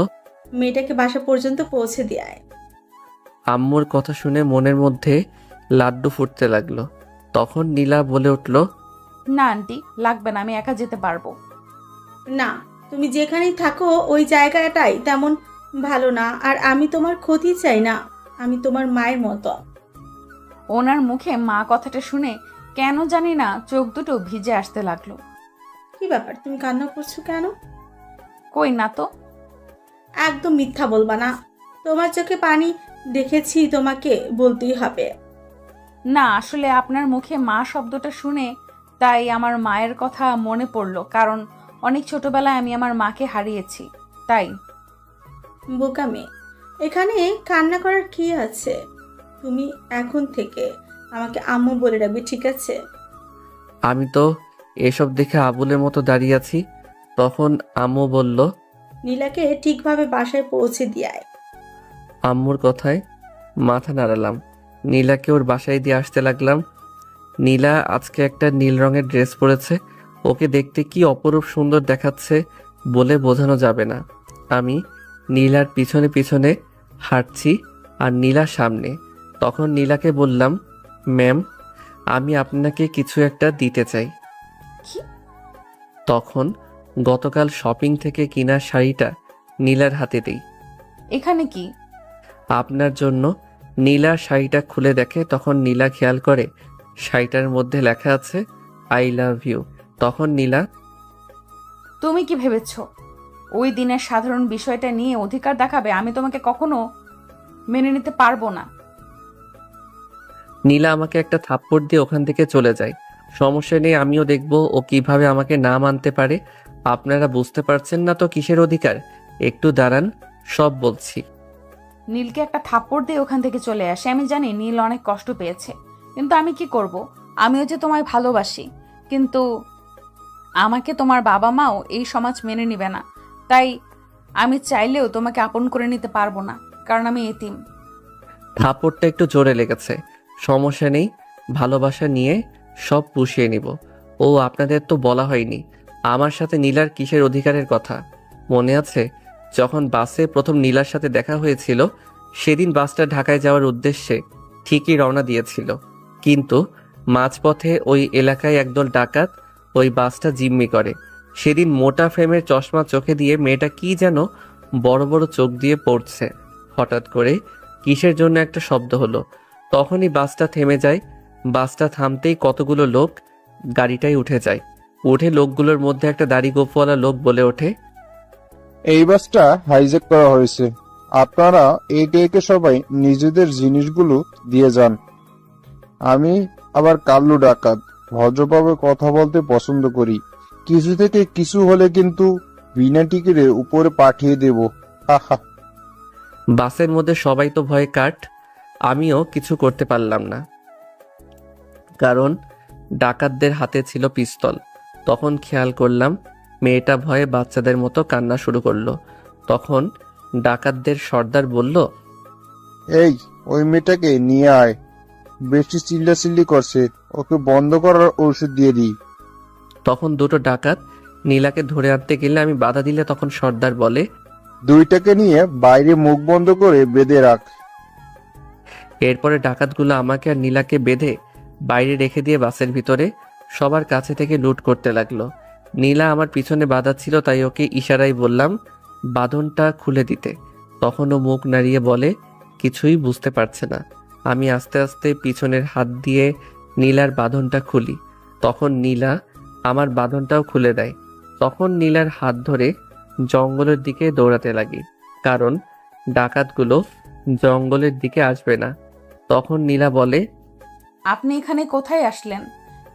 মেয়েটাকে বাসা পর্যন্ত পৌঁছে দিয়ে আয়।
আম্মুর কথা শুনে মনের মধ্যে লাড্ডু ফুটতে লাগলো। তখন নীলা বলে উঠল,
না আন্টি, লাগবে না, আমি একা যেতে পারবো।
না, তুমি যেখানেই থাকো ওই জায়গাটাই তেমন ভালো না, আর আমি তোমার ক্ষতি চাই না। আমি তোমার মায়ের মতো।
ওনার মুখে মা কথাটা শুনে কেন জানি না চোখ দুটো ভিজে আসতে লাগলো।
কি ব্যাপার, তুমি কান্না করছো কেন?
কই না তো।
একদম মিথ্যা বলবা না। তোমার চোখে পানি দেখেছি, তোমাকে বলতেই হবে।
না, আসলে আপনার মুখে মা শব্দটা শুনে তাই আমার মায়ের কথা মনে পড়লো, কারণ অনেক ছোটবেলায় আমি আমার মাকে হারিয়েছি, তাই।
বোকা মেয়ে, এখানে কান্না করার কি আছে? তুমি এখন থেকে আমাকে আম্মু বলে রাখবে, ঠিক আছে?
আমি তো এসব দেখে আবুলের মতো দাঁড়িয়ে আছি। তখন আম্মু বলল,
নীলাকে ঠিকভাবে বাসায় পৌঁছে দিয়ে আয়।
আম্মুর কথায় মাথা নাড়ালাম। নীলাকে ওর বাসায় দিয়ে আসতে লাগলাম। নীলা আজকে একটা নীল রঙের ড্রেস পরেছে। ওকে দেখতে কি অপরূপ সুন্দর দেখাচ্ছে বলে বোঝানো যাবে না। আমি নীলার পিছনে পিছনে হাঁটছি আর নীলার সামনে। তখন নীলাকে বললাম, ম্যাম, আমি আপনাকে কিছু একটা দিতে চাই।
কি?
তখন গতকাল শপিং থেকে কিনা শাড়িটা নীলার হাতে দিই।
এখানে কি?
আপনার জন্য। নীলা শাড়িটা খুলে দেখে। তখন নীলা খেয়াল করে শাড়িটার মধ্যে লেখা আছে আই লাভ ইউ। তখন নীলা,
তুমি কি ভেবেছো ওই দিনের সাধারণ বিষয়টা নিয়ে অধিকার দেখাবে? আমি তোমাকে কখনো মেনে নিতে পারবো না।
নীলা আমাকে একটা থাপ্পড় দিয়ে ওখান থেকে চলে যায়। সমস্যা নেই, আমিও দেখব ও কিভাবে আমাকে না মানতে পারে। আপনারা বুঝতে পারছেন না তো কিসের অধিকার? একটু দাঁড়ান, সব বলছি।
নীলকে একটা থাপ্পড় দিয়ে ওখান থেকে চলে আসে। আমি জানি নীল অনেক কষ্ট পেয়েছে, কিন্তু আমি কি করব? আমিও যে তোমায় ভালোবাসি, কিন্তু আমাকে তোমার বাবা মাও এই সমাজ মেনে নিবে না। তাই আমি চাইলেও তোমাকে আপন করে নিতে পারবো না, কারণ আমি এতিম।
থাপ্পড়টা একটু জোরে লেগেছে। সমস্যা নেই, ভালোবাসা নিয়ে সব পুষিয়ে নিব। ও আপনাদের তো বলা হয়নি আমার সাথে নীলার কিসের অধিকারের কথা। মনে আছে যখন বাসে প্রথম নীলার সাথে দেখা হয়েছিল? সেদিন বাসটা ঢাকায় যাওয়ার উদ্দেশ্যে ঠিকই রওনা দিয়েছিল, কিন্তু মাঝপথে ওই এলাকায় একদল ডাকাত ওই বাসটা জিম্মি করে। সেদিন মোটা ফ্রেমের চশমা চোখে দিয়ে মেয়েটা কি যেন বড় বড় চোখ দিয়ে পড়ছে। হঠাৎ করে কিসের জন্য একটা শব্দ হলো। তখনই বাসটা থেমে যায়। বাসটা থামতেই কতগুলো লোক গাড়িটায় উঠে যায়। উঠে লোকগুলোর মধ্যে একটা দাড়ি গোফওয়ালা লোক বলে ওঠে,
এই বাসটা হাইজ্যাক করা হয়েছে। আপনারা একে একে সবাই নিজেদের জিনিসগুলো দিয়ে যান। আমি আবার কাল্লু ডাকাত, ভদ্রভাবে কথা বলতে পছন্দ করি। কিছু থেকে কিছু হলে কিন্তু বিনা টিকিটে উপরে পাঠিয়ে দেব। হাহা।
বাসের মধ্যে সবাই তো ভয়ে কাঠ। আমিও কিছু করতে পারলাম না, কারণ ডাকাতদের হাতে ছিল পিস্তল। তখন খেয়াল করলাম মেয়েটা ভয়ে বাচ্চাদের মতো কান্না শুরু করলো। তখন ডাকাতদের সর্দার বলল,
এই, ওই মেয়েটাকে নিয়ে আয়। বেশি চিল্লাচিল্লি করছে, ওকে বন্ধ করার ঔষধ দিয়ে দিই।
তখন দুটো ডাকাত নীলাকে ধরে আনতে গেলে আমি বাধা দিলে তখন সর্দার বলে,
দুইটাকে নিয়ে বাইরে মুখ বন্ধ করে বেঁধে রাখ।
এরপরে ডাকাতগুলো আমাকে আর নীলাকে বেঁধে বাইরে রেখে দিয়ে বাসের ভিতরে সবার কাছে থেকে লুট করতে লাগলো। নীলা আমার পিছনে বাঁধা ছিল, তাই ওকে ইশারায় বললাম বাঁধনটা খুলে দিতে। তখন ও মুখ নাড়িয়ে বলে কিছুই বুঝতে পারছে না। আমি আস্তে আস্তে পিছনের হাত দিয়ে নীলার বাঁধনটা খুলি। তখন নীলা আমার বাঁধনটাও খুলে দেয়। তখন নীলার হাত ধরে জঙ্গলের দিকে দৌড়াতে লাগি, কারণ ডাকাতগুলো জঙ্গলের দিকে আসবে না। তখন নীলা বলে,
আপনি এখানে কোথায় আসলেন?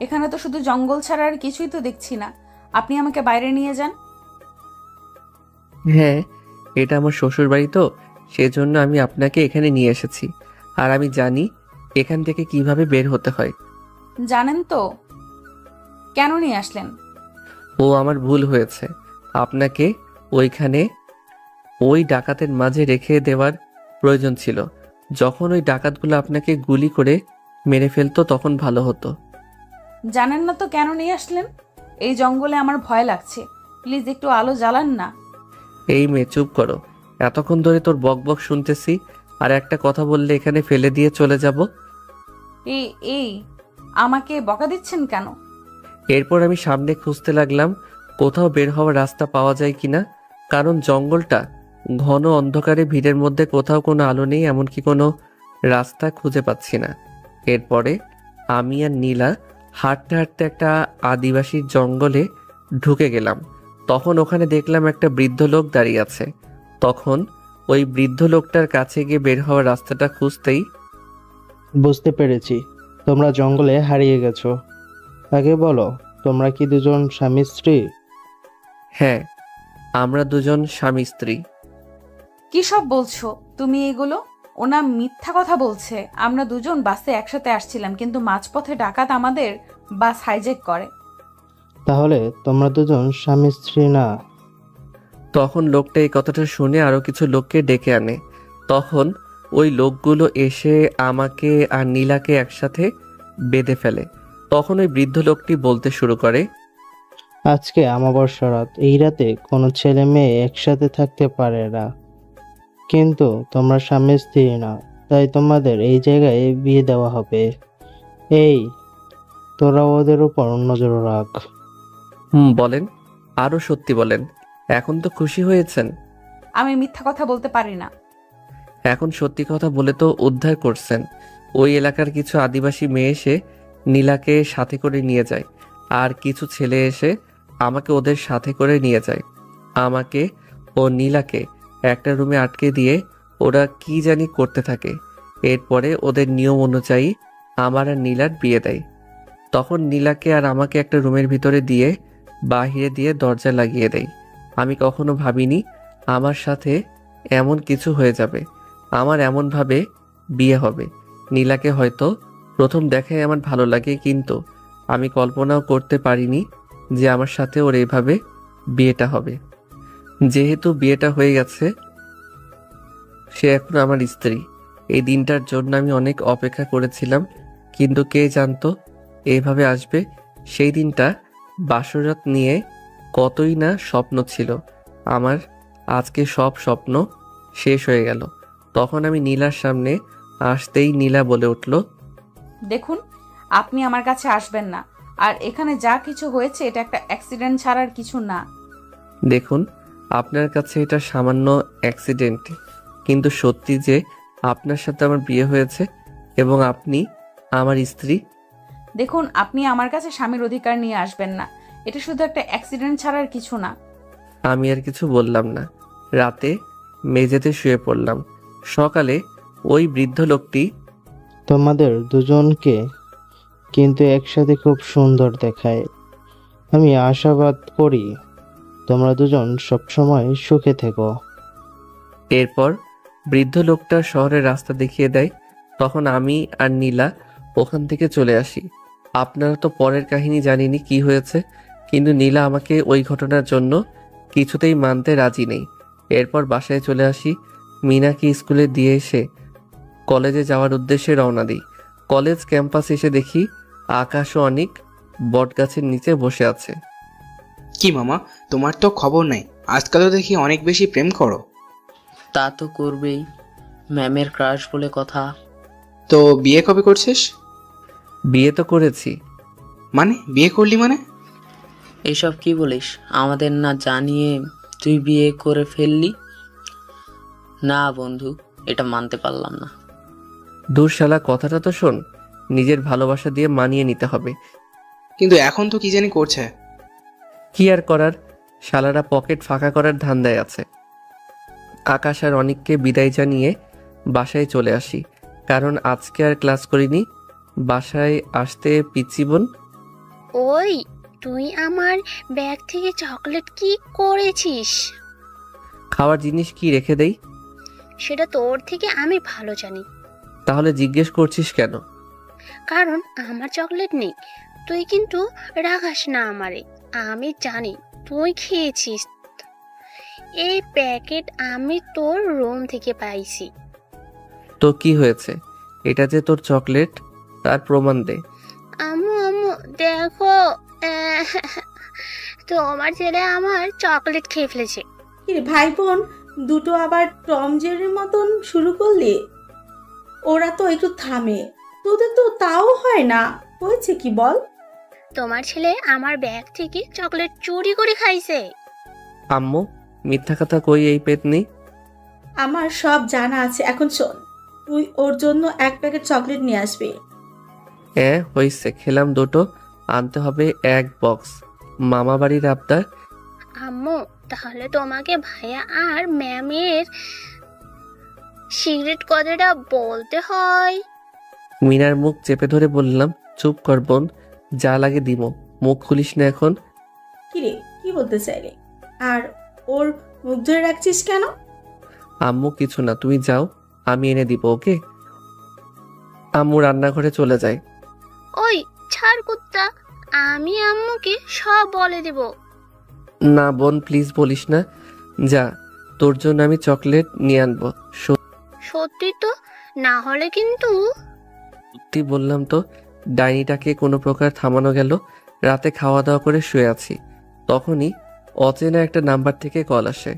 এখানে তো শুধু জঙ্গল ছাড়া আর কিছুই তো দেখছি না। আপনি আমাকে বাইরে নিয়ে যান।
হ্যাঁ, এটা আমার শ্বশুর বাড়ি, তো সেজন্য আমি আপনাকে এখানে নিয়ে এসেছি। আর আমি জানি এখান থেকে কিভাবে বের হতে হয়।
জানেন তো? কেন নিয়ে আসলেন?
ও আমার ভুল হয়েছে, আপনাকে ওইখানে ওই ডাকাতের মাঝে রেখে দেওয়ার প্রয়োজন ছিল। যখন ওই ডাকাতগুলো আপনাকে গুলি করে মেরে ফেলতো তখন ভালো হতো।
জানেন না তো কেন নিয়ে আসলেন? এই জঙ্গলে আমার ভয় লাগছে, প্লিজ একটু আলো জ্বালান না।
এই মেয়ে চুপ করো, এতক্ষণ ধরে তোর বক বক শুনতেছি, আর একটা কথা বললে এখানে ফেলে দিয়ে চলে যাব।
এই এই আমাকে বকা দিচ্ছেন কেন?
এরপর আমি সামনে খুঁজতে লাগলাম কোথাও বের হওয়ার রাস্তা পাওয়া যায় কিনা, কারণ জঙ্গলটা ঘন অন্ধকারে, ভিড়ের মধ্যে কোথাও কোনো আলো নেই, এমনকি কোনো রাস্তা খুঁজে পাচ্ছি না। এরপরে আমি আর নীলা হাঁটতে হাঁটতে একটা আদিবাসীর জঙ্গলে ঢুকে গেলাম। তখন ওখানে দেখলাম একটা বৃদ্ধ লোক দাঁড়িয়ে আছে। তখন ওই বৃদ্ধ লোকটার কাছে গিয়ে বের হওয়ার রাস্তাটা খুঁজতেই
বুঝতে পেরেছি, তোমরা জঙ্গলে হারিয়ে গেছো। আগে বলো, তোমরা কি দুজন স্বামী স্ত্রী?
হ্যাঁ, আমরা দুজন স্বামী স্ত্রী।
কি সব বলছো তুমি এগুলো? ওনা মিথ্যা কথা বলছে। আমরা দুজন বাসে একসাথে আসছিলাম, কিন্তু মাঝপথে ডাকাত আমাদের বাস হাইজ্যাক করে।
তাহলে তোমরা দুজন স্বামী স্ত্রী না?
তখন লোকটা এই কথাটা শুনে আরো কিছু লোককে ডেকে আনে। তখন ওই লোকগুলো এসে আমাকে আর নীলাকে একসাথে বেঁধে ফেলে। তখন ওই বৃদ্ধ লোকটি বলতে শুরু করে,
আজকে অমাবস্যা রাত, এই রাতে কোনো ছেলে মেয়ে একসাথে থাকতে পারে না, কিন্তু তোমরা স্বামী স্ত্রী না, তাই তোমাদের এই জায়গায় বিয়ে দেওয়া হবে। এই, তোরা ওদের উপর নজর রাখ।
বলেন, আরো সত্যি বলেন। এখন তো খুশি হয়েছেন।
আমি মিথ্যা কথা বলতে পারি না।
এখন সত্যি কথা বলে তো উদ্ধার করছেন। ওই এলাকার কিছু আদিবাসী মেয়ে এসে নীলাকে সাথে করে নিয়ে যায়, আর কিছু ছেলে এসে আমাকে ওদের সাথে করে নিয়ে যায়। আমাকে ও নীলাকে একটা রুমে আটকে দিয়ে ওরা কি জানি করতে থাকে। এরপরে ওদের নিয়ম অনুযায়ী আমার আর নীলার বিয়ে দেয়। তখন নীলাকে আর আমাকে একটা রুমের ভিতরে দিয়ে বাহিরে দিয়ে দরজা লাগিয়ে দেয়। আমি কখনো ভাবিনি আমার সাথে এমন কিছু হয়ে যাবে, আমার এমনভাবে বিয়ে হবে। নীলাকে হয়তো প্রথম দেখায় আমার ভালো লাগে, কিন্তু আমি কল্পনাও করতে পারিনি যে আমার সাথে ওর এইভাবে বিয়েটা হবে। যেহেতু বিয়েটা হয়ে গেছে, সে এখন আমার স্ত্রী। এই দিনটার জন্য আমি অনেক অপেক্ষা করেছিলাম, কিন্তু কে জানতো এইভাবে আসবে। সেই দিনটা বাসরাত নিয়ে কতই না স্বপ্ন ছিল আমার। আজকে সব স্বপ্ন শেষ হয়ে গেল। তখন আমি নীলার সামনে আসতেই নীলা বলে উঠল,
দেখুন, আপনি আমার কাছে আসবেন না। আর এখানে যা কিছু হয়েছে এটা একটা অ্যাক্সিডেন্ট ছাড়ার কিছু না।
দেখুন, আপনার কাছে এটা সামান্য অ্যাক্সিডেন্ট, কিন্তু সত্যি যে আপনার সাথে আমার বিয়ে হয়েছে এবং আপনি আমার স্ত্রী।
দেখুন, আপনি আমার কাছে স্বামীর অধিকার নিয়ে আসবেন না। এটা শুধু একটা অ্যাক্সিডেন্ট ছাড়ার কিছু না।
আমি আর কিছু বললাম না। রাতে মেঝেতে শুয়ে পড়লাম। সকালে ওই বৃদ্ধ লোকটি,
তোমাদের দুজনকে কিন্তু একসাথে খুব সুন্দর দেখায়। আমি আশাবাদ করি তোমরা দুজন সবসময় সুখে থেকো।
এরপর বৃদ্ধ লোকটা শহরের রাস্তা দেখিয়ে দেয়। তখন আমি আর নীলা ওখান থেকে চলে আসি। আপনারা তো পরের কাহিনী জানিনি কি হয়েছে, কিন্তু নীলা আমাকে ওই ঘটনার জন্য কিছুতেই মানতে রাজি নেই। এরপর বাসায় চলে আসি। মিনাকে স্কুলে দিয়ে এসে কলেজে যাওয়ার উদ্দেশ্যে রওনা দিই। কলেজ ক্যাম্পাস এসে দেখি আকাশ ও অনিক বটগাছের নিচে বসে আছে।
কি মামা, তোমার তো খবর নাই, আজকাল তো দেখি অনেক বেশি প্রেম করো।
তা তো করবেই, ম্যামের ক্রাশ বলে কথা।
তো বিয়ে কবে করছিস?
বিয়ে তো করেছি।
মানে বিয়ে করলি মানে?
এসব কি বলিস? আমাদের না জানিয়ে তুই বিয়ে করে ফেললি? না বন্ধু, এটা মানতে পারলাম না।
দূর শালা, কথাটা তো শোন। নিজের ভালোবাসা দিয়ে মানিয়ে নিতে হবে।
কিন্তু এখন তো কি জানি করছে।
কি আর করার, শালারা পকেট ফাঁকা করার ধান্দায় আছে। আকাশ আর অনিককে বিদায় জানিয়ে বাসায় চলে আসি, কারণ আজকে আর ক্লাস করিনি। বাসায় আসতে পিচ্চি বোন,
ওই, তুই আমার ব্যাগ থেকে চকলেট কি করেছিস?
খাওয়ার জিনিস কি রেখে দেই?
সেটা তোর থেকে আমি ভালো জানি।
তাহলে জিজ্ঞেস করছিস কেন?
কারণ আমার চকলেট নেই, তুই কিন্তু রাখাস না আমারে। আমি জানি তুই খেয়েছিস। এই প্যাকেট আমি তোর রুম থেকে পাইছি।
তো কি হয়েছে? এটা যে তোর চকলেট, তার প্রমাণ দে।
আম্মু আম্মু দেখো, আহ, তোমার ছেলে আমার চকলেট খেয়ে ফেলেছে।
কিরে ভাই বোন দুটো আবার টম জেরির মতন শুরু করলি? ওরা তো একটু থামে, তোদের তো তাও হয় না। হয়েছে কি বল?
তোমার ছেলে আমার ব্যাগ থেকে চকলেট চুরি করে খাইছে।
আম্মু, মিথ্যা কথা কই এই পেতনি?
আমার সব জানা আছে। এখন শোন, তুই ওর জন্য এক প্যাকেট চকলেট নিয়ে আসবি।
হইছে, খেলাম দুটো, আনতে হবে এক বক্স। মামা বাড়ির আবদার।
আম্মু তাহলে তোমাকে ভাইয়া আর ম্যামের সিগারেট কথাটা বলতে হয়।
মিনার মুখ চেপে ধরে বললাম, চুপ কর বোন, যা লাগে দিমো, মুখ খুলিস না এখন।
কিরে কি বলতে চাইলি? আর ওর মুখ ধরে রাখছিস কেন?
আম্মু কিছু না, তুমি যাও, আমি এনে দিব, ওকে? আম্মু রান্নাঘরে চলে যায়।
ওই ছাড় কুত্তা, আমি আম্মুকে সব বলে দেব।
না বোন, প্লিজ বলিস না, যা, তোর জন্য আমি চকলেট নিয়ে আনবো।
সত্যি তো, না হলে কিন্তু।
সত্যি বললাম তো। ডাইনিটাকে কোনো প্রকার থামানো গেল। রাতে খাওয়া দাওয়া করে শুয়ে আছি, তখনই অচেনা একটা নাম্বার থেকে কল আসে।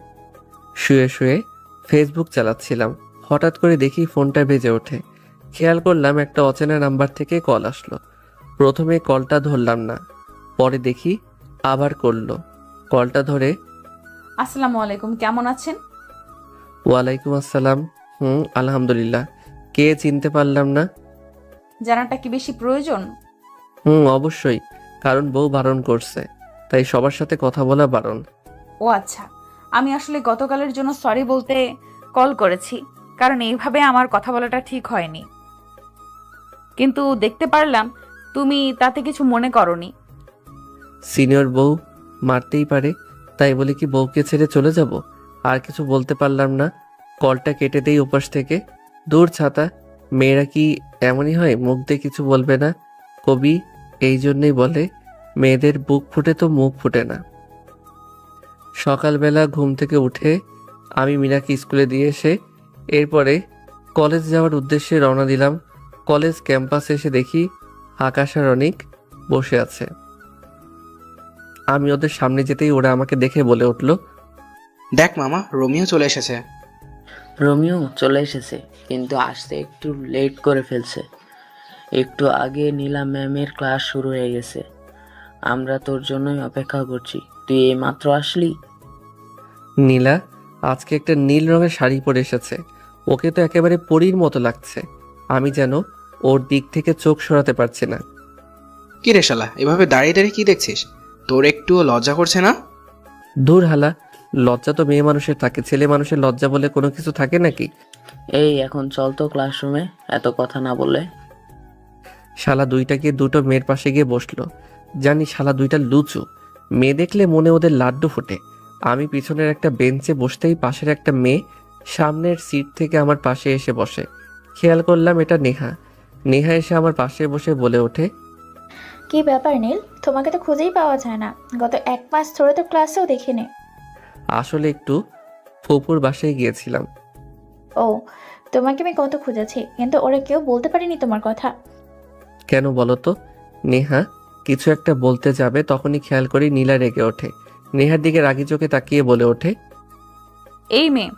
শুয়ে শুয়ে ফেসবুক চালাচ্ছিলাম, হঠাৎ করে দেখি ফোনটা বেজে ওঠে। খেয়াল করলাম একটা অচেনা নাম্বার থেকে কল আসলো। প্রথমে কলটা ধরলাম না, পরে দেখি আবার করলো। কলটা ধরে,
আসসালামু আলাইকুম, কেমন আছেন?
ওয়ালাইকুম আসসালাম। আলহামদুলিল্লাহ। কে চিনতে পারলাম না।
জানাটা কি বেশি প্রয়োজন?
অবশ্যই, কারণ বউ বারণ করছে, তাই সবার সাথে কথা বলা বারণ।
ও আচ্ছা, আমি আসলে গতকালের জন্য সরি বলতে কল করেছি, কারণ এইভাবে আমার কথা বলাটা ঠিক হয়নি। কিন্তু দেখতে পারলাম তুমি তাতে কিছু মনে করনি।
সিনিয়র বউ মারতেই পারে, তাই বলে কি বউকে ছেড়ে চলে যাব? আর কিছু বলতে পারলাম না। কলটা কেটে দেই ওপাশ থেকে। দূর ছাতা, মেয়েরা কি এমনই হয়, মুখ দিয়ে কিছু বলবে না? কবি এই জন্যই বলে, মেয়েদের বুক ফুটে তো মুখ ফুটে না। সকালবেলা ঘুম থেকে উঠে আমি মিনাকে স্কুলে দিয়ে এসে এরপরে কলেজ যাওয়ার উদ্দেশ্যে রওনা দিলাম। কলেজ ক্যাম্পাসে এসে দেখি আকাশ আর অনিক বসে আছে। আমি ওদের সামনে যেতেই ওরা আমাকে দেখে বলে উঠল,
দেখ মামা, রোমিও চলে এসেছে।
রোমিও চলে এসেছে, কিন্তু আসতে একটু লেট করে ফেলছে। একটু আগে নীলা ম্যামের ক্লাস শুরু হয়ে গেছে। আমরা তোর জন্যই অপেক্ষা করছি, তুই এইমাত্র আসলি।
নীলা আজকে একটা নীল রঙের শাড়ি পরে এসেছে, ওকে তো একেবারে পরীর মতো লাগছে। আমি যেন ওর দিক থেকে চোখ সরাতে পারছি না।
কি রে শালা, এভাবে দাঁড়িয়ে দাঁড়িয়ে কি দেখছিস? তোর একটুও লজ্জা করছে না?
দূর হালা, লজ্জা তো মেয়ে মানুষের থাকে, ছেলে মানুষের লজ্জা বলে কোনো কিছু থাকে নাকি?
এই এখন চল তো ক্লাসরুমে, এত কথা না বলে।
শালা দুইটা গিয়ে দুটো মেয়ের পাশে গিয়ে বসলো। জানি শালা দুইটা লুচু, মেয়ে দেখলে মনে ওদের লাড্ডু ফুটে। আমি পিছনের একটা বেঞ্চে বসতেই পাশের একটা মেয়ে সামনের সিট থেকে আমার পাশে এসে বসে। খেয়াল করলাম এটা নেহা। নেহা এসে আমার পাশে বসে বলে ওঠে,
কি ব্যাপার নীল, তোমাকে তো খুঁজেই পাওয়া যায় না। গত 1 মাস ধরে তো ক্লাসেও দেখিনি।
আসলে একটু ফুপুর বাসায় গিয়েছিলাম।
ও, তোমাকে আমি কত খুঁজেছি, কিন্তু ওরা কেউ বলতে পারেনি তোমার কথা।
কেন বলো তো? নেহা কিছু একটা বলতে যাবে, তখনই খেয়াল করি নীলা রেগে ওঠে। নেহার দিকে রাগি চোখে তাকিয়ে বলে ওঠে,
এই মেয়ে,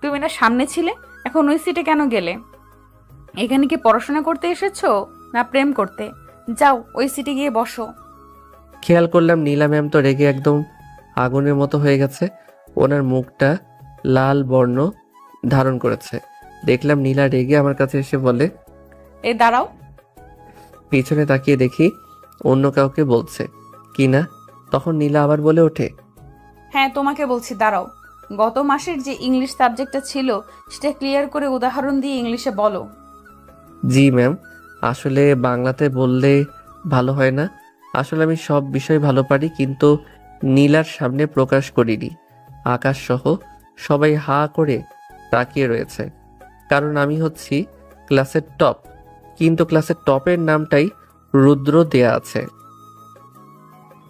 তুমি না সামনে ছিলে, এখন ওই সিটে কেন গেলে? এখানে কি পড়াশোনা করতে এসেছো না প্রেম করতে? যাও ওই সিটে গিয়ে বসো।
খেয়াল করলাম নীলা ম্যাম তো রেগে একদম আগুনের মতো হয়ে গেছে। ওনার মুখটা লাল বর্ণ ধারণ করেছে। দেখলাম নীলা রেগে আমার কাছে এসে বলে,
এই দাঁড়াও।
পিছনে তাকিয়ে দেখি অন্য কাউকে বলছে কি না। তখন নীলা আবার বলে ওঠে,
হ্যাঁ তোমাকে বলছি, দাঁড়াও। গত মাসের যে ইংলিশ সাবজেক্টটা ছিল সেটা ক্লিয়ার করে উদাহরণ দিয়ে ইংলিশে বলো।
জি ম্যাম, আসলে বাংলাতে বললে ভালো হয় না। আসলে আমি সব বিষয় ভালো পারি, কিন্তু নীলার সামনে প্রকাশ করিনি। আকাশ সহ সবাই হা করে তাকিয়ে রয়েছে, কারণ আমি হচ্ছি ক্লাসের টপ। কিন্তু ক্লাসের টপের নামটাই রুদ্র দেয়া আছে।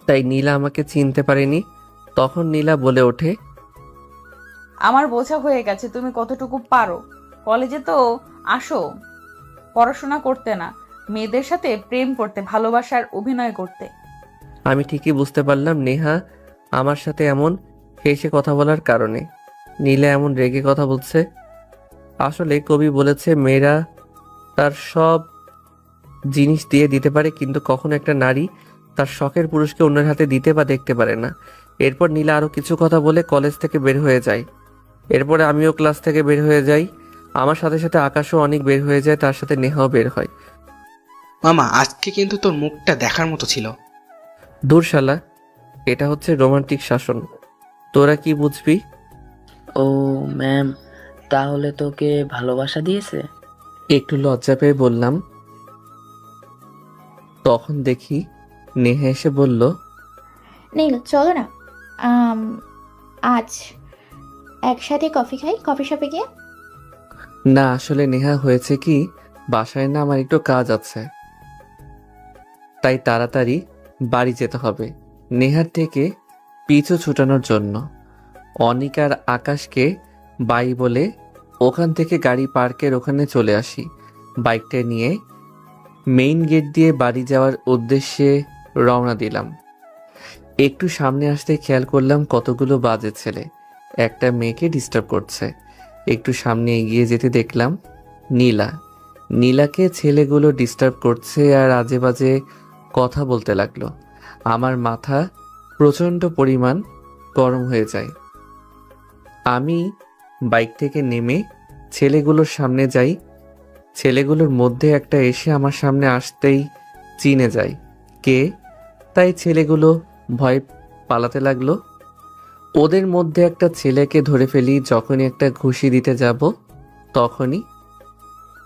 তাই নীলা আমাকে চিনতে পারেনি। তখন নীলা বলে ওঠে,
আমার বোঝা হয়ে গেছে তুমি কতটুকু পারো। কলেজে তো আসো পড়াশোনা করতে না, মেয়েদের সাথে প্রেম করতে, ভালোবাসার অভিনয় করতে।
আমি ঠিকই বুঝতে পারলাম নেহা আমার সাথে এমন হেসে কথা বলার কারণে। নীলা এমন রেগে কথা বলছে। আসলে কবি বলেছে মেয়েরা তার সব জিনিস দিয়ে দিতে পারে, কিন্তু কখনো একটা নারী তার শখের পুরুষকে অন্যের হাতে দিতে বা দেখতে পারে না। এরপর নীলা আরও কিছু কথা বলে কলেজ থেকে বের হয়ে যায়। এরপরে আমিও ক্লাস থেকে বের হয়ে যাই। আমার সাথে সাথে আকাশও অনেক বের হয়ে যায়, তার সাথে নেহাও বের হয়।
মামা, আজকে কিন্তু তোর মুখটা দেখার মতো ছিল।
দূর শালা, এটা হচ্ছে রোমান্টিক শাসন, তোরা কি বুঝবি?
ও ম্যাম, তাহলে তোকে ভালোবাসা দিয়েছে?
একটু লজ্জা পেয়ে বললাম। তখন দেখি নেহা এসে বলল,
নীল চলো না, আজ একসাথে কফি খাই, কফি শপে গিয়ে।
না আসলে নেহা হয়েছে কি, বাসায় না আমার একটু কাজ আছে, তাই তাড়াতাড়ি বাড়ি যেতে হবে নেহার থেকে পিছু ছুটানোর জন্য। অনিক আর আকাশকে বাই বলে ওখান থেকে গাড়ি পার্কের ওখানে চলে আসি। বাইকটা নিয়ে মেইন গেট দিয়ে বাড়ি যাওয়ার উদ্দেশ্যে রওনা দিলাম। একটু সামনে আসতে খেয়াল করলাম কতগুলো বাজে ছেলে একটা মেয়েকে ডিস্টার্ব করছে। একটু সামনে এগিয়ে যেতে দেখলাম নীলাকে ছেলেগুলো ডিস্টার্ব করছে আর আজে বাজে কথা বলতে লাগলো। আমার মাথা প্রচণ্ড পরিমাণ গরম হয়ে যায়। আমি বাইক থেকে নেমে ছেলেগুলোর সামনে যাই। ছেলেগুলোর মধ্যে একটা এসে আমার সামনে আসতেই চিনে যায় কে, তাই ছেলেগুলো ভয় পালাতে লাগলো। ওদের মধ্যে একটা ছেলেকে ধরে ফেলি। যখনই একটা ঘুষি দিতে যাব তখনই,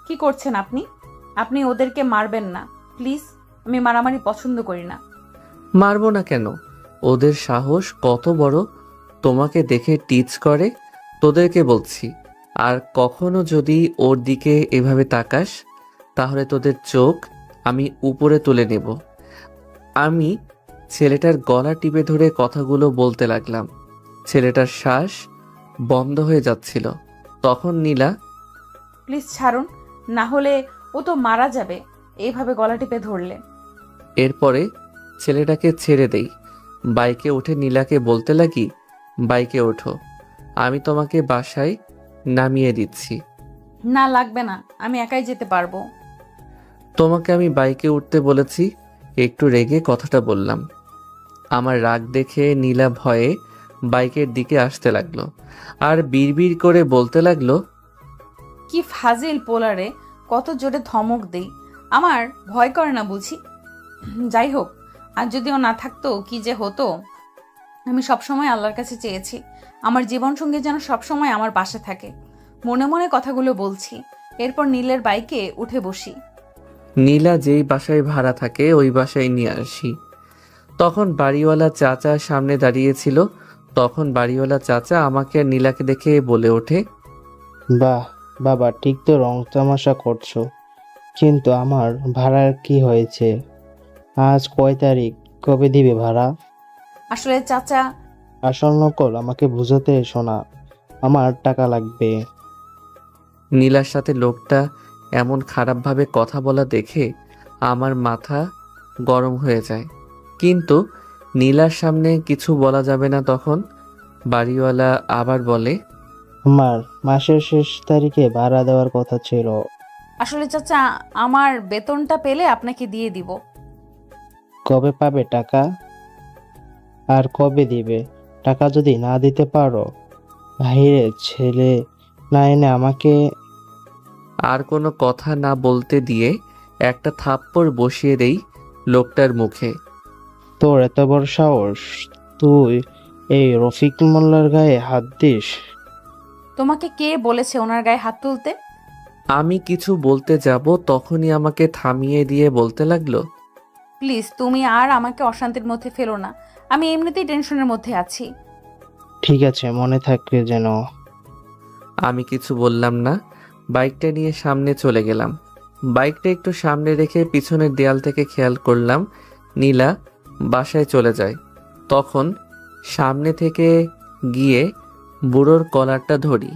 কি করছেন আপনি? আপনি ওদেরকে মারবেন না প্লিজ, আমি মারামারি পছন্দ করি না।
মারবো না কেন? ওদের সাহস কত বড় তোমাকে দেখে টিচ করে, তোদেরকে বলছি। আর কখনো যদি ওর দিকে এভাবে তাকাস তাহলে তোদের চোখ আমি উপরে তুলে নেব। আমি ছেলেটার গলা টিপে ধরে কথাগুলো বলতে লাগলাম। ছেলেটার শ্বাস বন্ধ হয়ে যাচ্ছিল। তখন নীলা,
প্লিজ ছাড়ুন, না হলে ও তো মারা যাবে এইভাবে গলা টিপে ধরলে।
এরপরে ছেলেটাকে ছেড়ে দেই। বাইকে উঠে নীলাকে বলতে লাগি, বাইকে ওঠো, আমি তোমাকে বাসায় নামিয়ে দিচ্ছি।
না লাগবে না, আমি একাই যেতে পারবো।
তোমাকে আমি বাইকে উঠতে বলেছি। একটু রেগে কথাটা বললাম। আমার রাগ দেখে নীলা ভয়ে বাইকের দিকে আসতে লাগলো আর বিড়বিড় করে বলতে লাগলো,
কি ফাজিল পোলারে, কত জোরে ধমক দেই, আমার ভয় করে না বুঝি? যাই হোক, আর যদিও না থাকতো কি যে হতো। আমি সবসময় আল্লাহর কাছে চেয়েছি আমার জীবনসঙ্গী যেন সবসময় আমার পাশে থাকে। মনে মনে কথাগুলো বলছি। এরপর নীলের বাইকে উঠে বসি।
নীলা যেই বাসায় ভাড়া থাকে ওই বাসায় নিয়ে আসি। তখন বাড়িওয়ালা চাচা সামনে দাঁড়িয়েছিল। তখন বাড়িওয়ালা চাচা আমাকে আর নীলাকে দেখে বলে ওঠে,
বাহ বাবা, ঠিক তো রং তামাশা করছো, কিন্তু আমার ভাড়ার কি হয়েছে? আজ কয় তারিখ? কবে দিবে ভাড়া?
আসলে চাচা,
আসল নকল আমাকে বুঝাতে এসো না, আমার টাকা লাগবে।
নীলার সাথে লোকটা এমন খারাপভাবে কথা বলা দেখে আমার মাথা গরম হয়ে যায়, কিন্তু নীলার সামনে কিছু বলা যাবে না। তখন বাড়িওয়ালা আবার বলে,
আমার মাসের শেষ তারিখে ভাড়া দেওয়ার কথা ছিল।
আসলে চাচা, আমার বেতনটা পেলে আপনাকে দিয়ে দিব।
কবে পাবে টাকা? আর কবে দিবে? টাকা যদি না দিতে পারো, বাইরে ছেলে না এনে আমাকে।
আর কোনো কথা না বলতে দিয়ে একটা থাপ্পড় বসিয়ে দেই লোকটার মুখে।
তোর এত বড় সাহস, তুই এই রফিক মোল্লার গায়ে হাত দিস?
তোমাকে কে বলেছে ওনার গায়ে হাত তুলতে?
আমি কিছু বলতে যাব তখনই আমাকে থামিয়ে দিয়ে বলতে লাগলো,
প্লিজ তুমি আর আমাকে অশান্তির মধ্যে ফেলো না, আমি এমনিতেই টেনশনের মধ্যে আছি।
ঠিক আছে, মনে থাকবে যেন।
আমি কিছু বললাম না। বাইকটা নিয়ে সামনে চলে গেলাম। বাইকটা একটু সামনে রেখে পিছনের দেয়াল থেকে খেয়াল করলাম নীলা বাসায় চলে যায়। তখন সামনে থেকে গিয়ে বুড়োর কলারটা ধরি।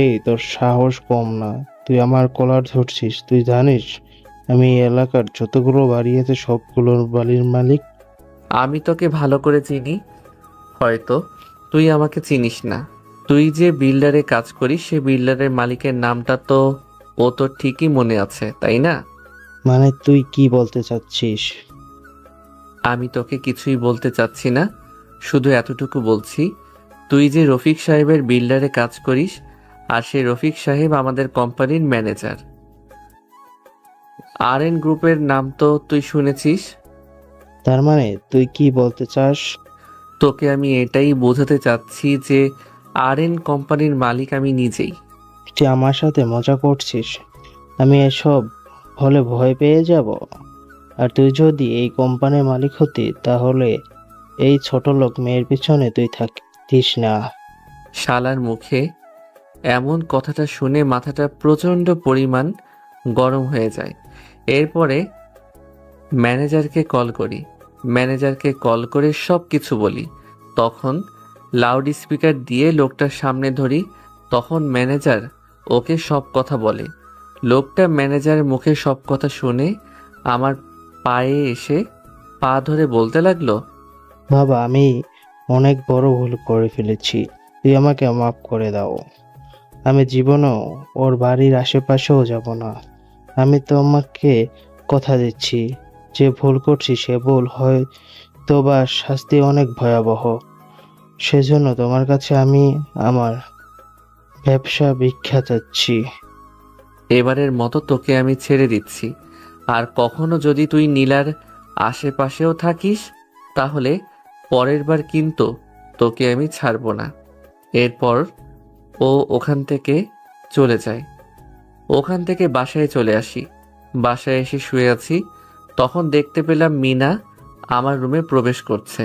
এই তোর সাহস কম না, তুই আমার কলার ধরছিস? তুই জানিস আমি এই এলাকার যতগুলো বাড়ি আছে সবগুলোর বাড়ির মালিক।
আমি তোকে ভালো করে চিনি, হয়তো তুই আমাকে চিনিস না। তুই যে বিল্ডারে কাজ করিস সে বিল্ডারের মালিকের নামটা তো ও তোর ঠিকই মনে আছে, তাই না?
মানে তুই কি বলতে চাচ্ছিস?
আমি তোকে কিছুই বলতে চাচ্ছি না, শুধু এতটুকু বলছি, তুই যে রফিক সাহেবের বিল্ডারে কাজ করিস আর সেই রফিক সাহেব আমাদের কোম্পানির ম্যানেজার। RN গ্রুপের নাম তো তুই শুনেছিস।
তার মানে তুই কি বলতে চাস?
তোকে আমি এটাই বোঝাতে চাচ্ছি যে RN কোম্পানির মালিক আমি নিজেই।
তুই আমার সাথে মজা করছিস? আমি এসব হলে ভয় পেয়ে যাব। আর তুই যদি এই কোম্পানির মালিক হতি তাহলে এই ছোট লোক মেয়ের পিছনে তুই থাকতিস না।
শালার মুখে এমন কথাটা শুনে মাথাটা প্রচণ্ড পরিমাণ গরম হয়ে যায়। এরপরে ম্যানেজারকে কল করি, ম্যানেজারকে কল করে সব কিছু বলি। তখন লাউড স্পিকার দিয়ে লোকটার সামনে ধরি। তখন ম্যানেজার ওকে সব কথা বলে। লোকটা ম্যানেজারের মুখে সব কথা শুনে আমার পায়ে এসে পা ধরে বলতে লাগলো,
বাবা, আমি অনেক বড় ভুল করে ফেলেছি, তুই আমাকে মাফ করে দাও। আমি জীবনেও ওর বাড়ির আশেপাশেও যাব না। আমি তোমাকে কথা দিচ্ছি, যে ভুল করছি সে ভুল হয়তো বা শাস্তি অনেক ভয়াবহ। সেজন্য তোমার কাছে আমি আমার ব্যবসা ভিক্ষা চাচ্ছি।
এবারের মতো তোকে আমি ছেড়ে দিচ্ছি, আর কখনো যদি তুই নীলার আশেপাশেও থাকিস তাহলে পরের বার কিন্তু তোকে আমি ছাড়বো না। এরপর ও ওখান থেকে চলে যায়। ওখান থেকে বাসায় চলে আসি। বাসায় এসে শুয়ে আছি, তখন দেখতে পেলাম মিনা আমার রুমে প্রবেশ করছে।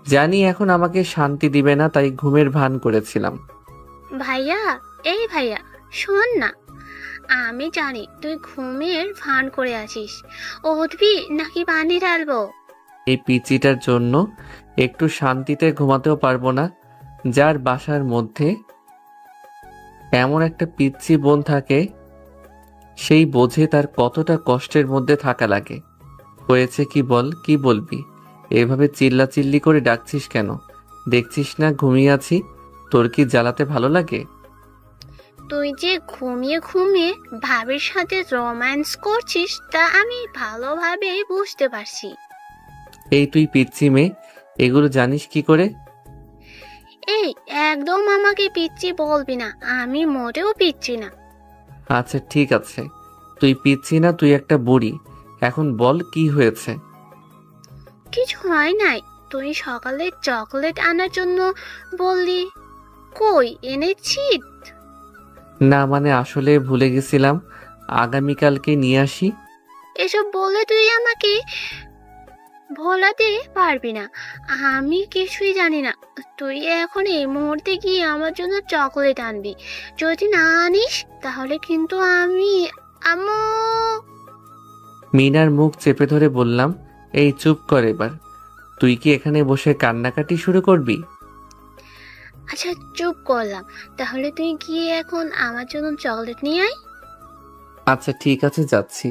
জানি এখন আমাকে শান্তি দিবে না, তাই ঘুমের ভান করেছিলাম।
ভাইয়া, এই ভাইয়া, শোন না। আমি জানি তুই ঘুমের ভান করে আছিস। উঠবি নাকি পানি ঢালবো?
এই পিচিটার জন্য একটু শান্তিতে ঘুমাতেও পারবো না। যার বাসার মধ্যে এমন একটা পিচ্চি বোন থাকে সেই বোঝে তার কতটা কষ্টের মধ্যে থাকা লাগে। হয়েছে কি বল, কি বলবি? এভাবে চিল্লাচিল্লি করে ডাকছিস কেন? দেখছিস না ঘুমিয়ে আছি? তোর কি জ্বালাতে ভালো লাগে?
তুই যে ঘুমিয়ে ঘুমিয়ে ভাবির সাথে রোম্যান্স করছিস তা আমি ভালোভাবেই বুঝতে পারছি।
এই তুই পিচ্চি মেয়ে, এগুলো জানিস কি করে?
এই একদম আমাকে পিচ্চি বলবি না, আমি মোটেও পিচ্চি না।
আচ্ছা ঠিক আছে, তুই পিচ্ছি না, তুই একটা বুড়ি। এখন বল কি হয়েছে?
কিছু হয় নাই। তুই সকালে চকলেট আনার জন্য বললি, কই এনেছি?
না মানে আসলে ভুলে গেছিলাম, আগামীকালকে নিয়ে আসি।
এসব বলে তুই আমাকে ভোলাতে পারবি না। আমি কিছুই জানি না। তুই এখন এই মুহূর্তে গিয়ে আমার জন্য চকলেট আনবি। যদি না আনিস তাহলে কিন্তু আমি আম্মু।
মিনার মুখ চেপে ধরে বললাম, এই চুপ কর এবার। তুই কি এখানে বসে কান্নাকাটি শুরু করবি?
আচ্ছা চুপ করলাম, তাহলে তুই গিয়ে এখন আমার জন্য চকলেট নিয়ে আয়।
আচ্ছা ঠিক আছে, যাচ্ছি।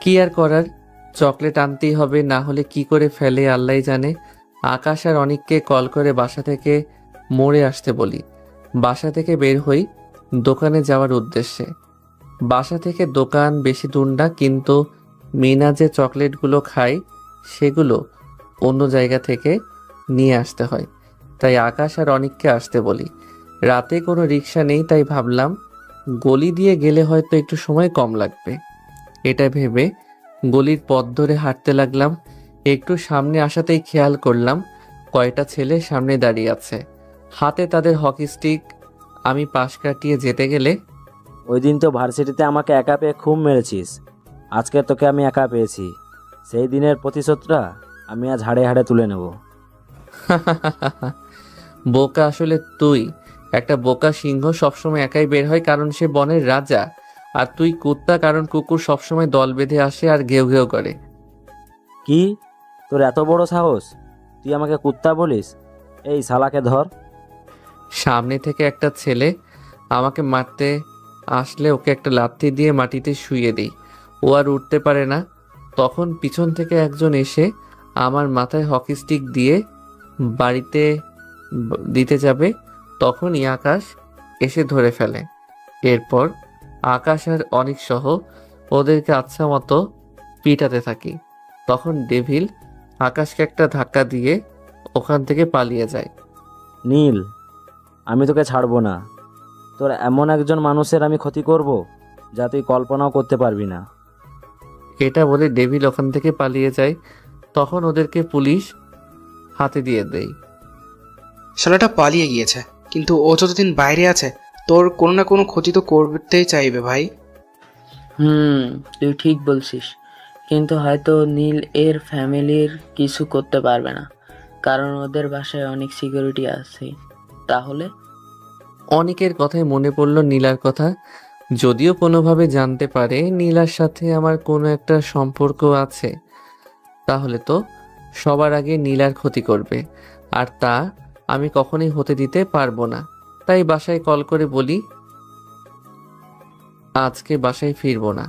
কি আর করার, চকলেট আনতেই হবে, না হলে কি করে ফেলে আল্লাহ জানে। আকাশ আর অনিককে কল করে বাসা থেকে মোড়ে আসতে বলি। বাসা থেকে বের হই দোকানে যাওয়ার উদ্দেশ্যে। বাসা থেকে দোকান বেশি দূর না, কিন্তু মিনা যে চকলেটগুলো খায় সেগুলো অন্য জায়গা থেকে নিয়ে আসতে হয়, তাই আকাশ আর অনিককে আসতে বলি। রাতে কোনো রিক্সা নেই, তাই ভাবলাম গলি দিয়ে গেলে হয়তো একটু সময় কম লাগবে। এটা ভেবে গলির পথ ধরে হাঁটতে লাগলাম। একটু সামনে আসাতেই খেয়াল করলাম কয়টা ছেলে সামনে দাঁড়িয়ে আছে, হাতে তাদের হকি স্টিক। আমি পাশ কাটিয়ে যেতে গেলে,
ওই দিন তো ভার্সিটিতে আমাকে একা পেয়ে খুব মেরেছিস, আজকে তোকে আমি একা পেয়েছি। সেই দিনের প্রতিশোধটা আমি আজ হাড়ে হাড়ে তুলে নেব।
বোকা আসলে তুই। একটা বোকা সিংহ সবসময় একাই বের হয় কারণ সে বনের রাজা, আর তুই কুত্তা কারণ কুকুর সবসময় দল বেঁধে আসে আর ঘেউ ঘেউ করে।
কি? তোর এত বড় সাহস, তুই আমাকে কুত্তা বলিস? এই শালাকে ধর।
সামনে থেকে একটা ছেলে আমাকে মারতে আসলে ওকে একটা লাথি দিয়ে মাটিতে শুইয়ে দিই। ও আর উঠতে পারে না। তখন পিছন থেকে একজন এসে আমার মাথায় হকি স্টিক দিয়ে বাড়িতে দিতে যাবে, তখনই আকাশ এসে ধরে ফেলে। এরপর আকাশ আর অনেক সহ ওদেরকে আচ্ছা মতো পিটাতে থাকি। তখন ডেভিল আকাশকে একটা ধাক্কা দিয়ে ওখান থেকে পালিয়ে যায়।
নীল, আমি তোকে ছাড়বো না। তোর এমন একজন মানুষের আমি ক্ষতি করব যা তুই কল্পনাও করতে পারবি না।
এটা বলে ডেভিল ওখান থেকে পালিয়ে যায়। তখন ওদেরকে পুলিশ হাতে দিয়ে দেয়।
শালাটা পালিয়ে গিয়েছে, কিন্তু ও যতদিন বাইরে আছে তোর কোনো না কোনো ক্ষতি তো করতেই চাইবে ভাই।
তুই ঠিক বলছিস, কিন্তু হয়তো নীল এর ফ্যামিলির কিছু করতে পারবে না, কারণ ওদের বাসায় অনেক সিকিউরিটি আছে। তাহলে
অনেকের কথায় মনে পড়ল নীলার কথা। যদিও কোনোভাবে জানতে পারে নীলার সাথে আমার কোনো একটা সম্পর্ক আছে, তাহলে তো সবার আগে নীলার ক্ষতি করবে, আর তা আমি কখনোই হতে দিতে পারবো না। তাই বাসায় কল করে বলি আজকে বাসায় ফিরবো না,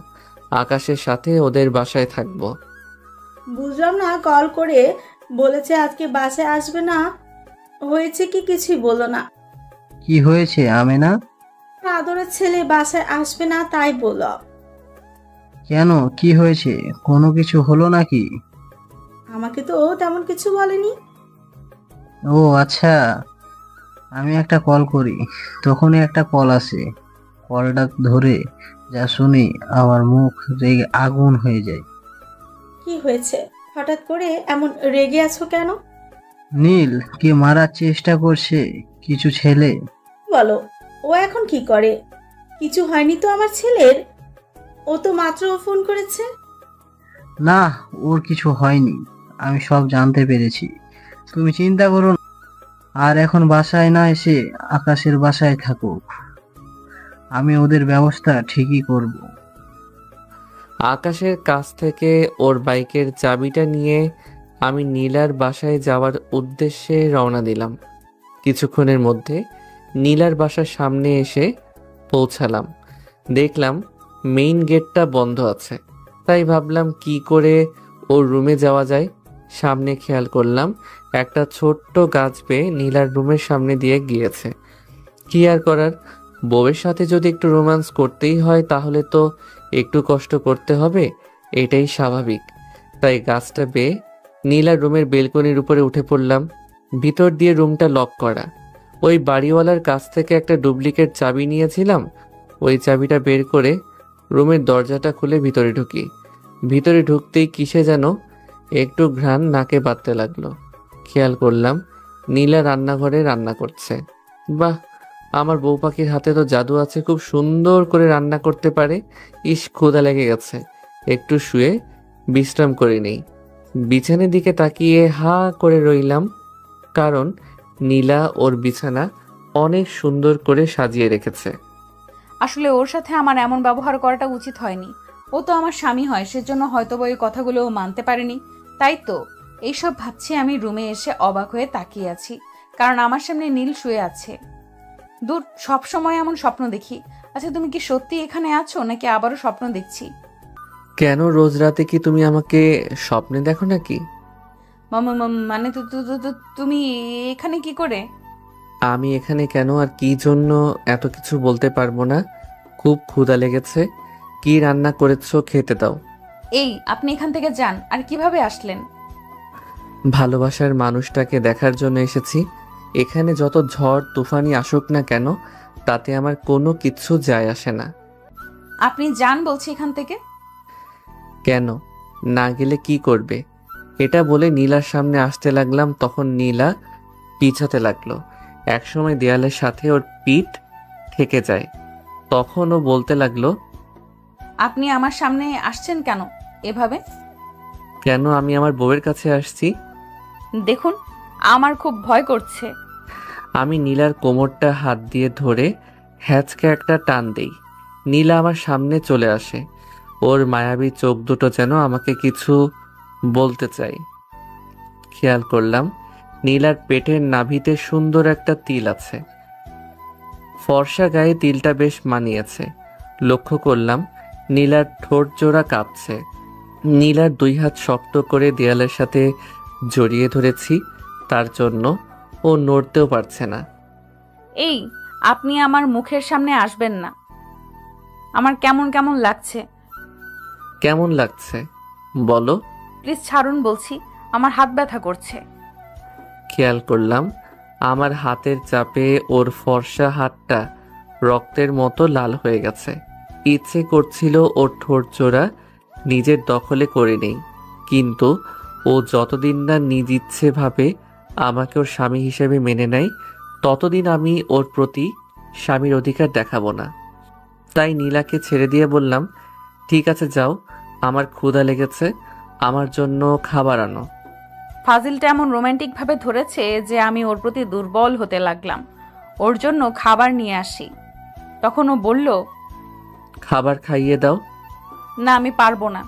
আকাশের সাথে ওদের বাসায় থাকবো।
বুঝলাম না, কল করে বলেছে আজকে বাসায় আসবে না, হয়েছে কি কিছুই বলো না।
কি হয়েছে আমেনা?
আদরের ছেলে বাসায় আসবে না তাই বলো।
কেন, কি হয়েছে? কোনো কিছু হলো নাকি?
আমাকে তো তেমন কিছু বলেনি।
ও আচ্ছা, আমি একটা কল করি, তখনই একটা কল আসে। কলটা ধরে যা শুনি আমার মুখ রেগে আগুন হয়ে যায়।
কি হয়েছে? হঠাৎ করে এমন রেগে আছো কেন?
নীল কে মারার চেষ্টা করছে কিছু ছেলে।
বলো, ও এখন কি করে? কিছু হয়নি তো আমার ছেলের? ও তো মাত্র ফোন করেছে।
না, ওর কিছু হয়নি, আমি সব জানতে পেরেছি, তুমি চিন্তা করো না। আর এখন বাসায় না এসে আকাশের বাসায় থাকুক, আমি ওদের ব্যবস্থা ঠিকই করব।
আকাশের কাছ থেকে ওর বাইকের চাবিটা নিয়ে আমি নীলার বাসায় যাওয়ার উদ্দেশ্যে রওনা দিলাম। কিছুক্ষণের মধ্যে নীলার বাসার সামনে এসে পৌঁছালাম। দেখলাম মেইন গেটটা বন্ধ আছে, তাই ভাবলাম কি করে ওর রুমে যাওয়া যায়। সামনে খেয়াল করলাম একটা ছোট্ট গাছ পেয়ে নীলার রুমের সামনে দিয়ে গিয়েছে। কি আর করার, বউয়ের সাথে যদি একটু রোম্যান্স করতেই হয় তাহলে তো একটু কষ্ট করতে হবে, এটাই স্বাভাবিক। তাই গাছটা বেয়ে নীলার রুমের বেলকনির উপরে উঠে পড়লাম। ভিতর দিয়ে রুমটা লক করা। ওই বাড়িওয়ালার কাছ থেকে একটা ডুপ্লিকেট চাবি নিয়েছিলাম। ওই চাবিটা বের করে রুমের দরজাটা খুলে ভিতরে ঢুকি। ভিতরে ঢুকতেই কিসে যেন একটু ঘ্রাণ নাকে বাজতে লাগলো। খেয়াল করলাম নীলা রান্নাঘরে রান্না করছে। বাহ, আমার বউ পাখির হাতে তো জাদু আছে, খুব সুন্দর করে রান্না করতে পারে। ইস, ক্ষুধা লেগে গেছে, একটু শুয়ে বিশ্রাম করে নেই। বিছানার দিকে তাকিয়ে হা করে রইলাম, কারণ নীলা ওর বিছানা অনেক সুন্দর করে সাজিয়ে রেখেছে।
আসলে ওর সাথে আমার এমন ব্যবহার করাটা উচিত হয়নি। ও তো আমার স্বামী হয়, সেজন্য হয়তো ওই কথাগুলো ও মানতে পারেনি। তাই তো এইসব ভাবছি আমি রুমে এসে অবাক হয়ে তাকিয়ে আছি, কারণ আমার সামনে নীল শুয়ে আছে। দূর, সব সময় এমন স্বপ্ন দেখি। আচ্ছা, তুমি কি সত্যি এখানে আছো নাকি আবারও স্বপ্ন দেখছি?
কেন, রোজ রাতে কি তুমি আমাকে স্বপ্নে দেখো নাকি?
মানে তুমি এখানে কি করে?
আমি এখানে কেন আর কি জন্য এত কিছু বলতে পারবো না। খুব ক্ষুধা লেগেছে, কি রান্না করেছো খেতে দাও।
এই, আপনি এখান থেকে যান। আর কিভাবে আসলেন?
ভালোবাসার মানুষটাকে দেখার জন্য এসেছি। এখানে যত ঝড় তুফানি আসুক না কেন, তাতে আমার কোনো কিছু যায় আসে না।
আপনি যান বলছি এখান থেকে।
কেন, না গেলে কি করবে? এটা বলে নীলার সামনে আসতে লাগলাম। তখন নীলা পিছাতে লাগলো। একসময় দেয়ালের সাথে ওর পিঠ ঠেকে যায়। তখন ও বলতে লাগলো,
আপনি আমার সামনে আসছেন কেন এভাবে?
কেন, আমি আমার বউয়ের কাছে আসছি।
দেখুন, আমার খুব ভয় করছে।
আমি নীলার কোমরটা হাত দিয়ে ধরে হ্যাঁচকে একটা টান দেই। নীলা আমার সামনে চলে আসে। ওর মায়াবী চোখ দুটো যেন আমাকে কিছু বলতে চাই। খেয়াল করলাম নীলার পেটের নাভিতে সুন্দর একটা তিল আছে। ফর্সা গায়ে তিলটা বেশ মানিয়েছে। লক্ষ্য করলাম নীলার ঠোঁট জোড়া কাঁপছে। নীলার 2 হাত শক্ত করে দেয়ালের সাথে জড়িয়ে ধরেছি, তার জন্য ও নড়তেও পারছে না।
এই, আপনি আমার মুখের সামনে আসবেন না। আমার কেমন কেমন লাগছে।
কেমন লাগছে বলো?
প্লিজ ছাড়ুন বলছি, আমার হাত ব্যথা করছে।
খেয়াল করলাম আমার হাতের চাপে ওর ফর্সা হাতটা রক্তের মতো লাল হয়ে গেছে। ইচ্ছে করছিল ওর ঠোঁট জোড়া নিজের দখলে করে নেই, কিন্তু ও যতদিন না নিজ ইচ্ছে ভাবে আমাকে ওর স্বামী হিসেবে মেনে নেয়, ততদিন আমি ওর প্রতি স্বামীর অধিকার দেখাবো না। তাই নীলাকে ছেড়ে দিয়ে বললাম, ঠিক আছে যাও, আমার ক্ষুধা লেগেছে, আমার জন্য খাবার আনো।
ফাজিলটা এমন রোমান্টিক ভাবে ধরেছে যে আমি ওর প্রতি দুর্বল হতে লাগলাম। ওর জন্য খাবার নিয়ে আসি। তখন ও বলল,
খাবার খাইয়ে দাও।
না, আমি পারবো না।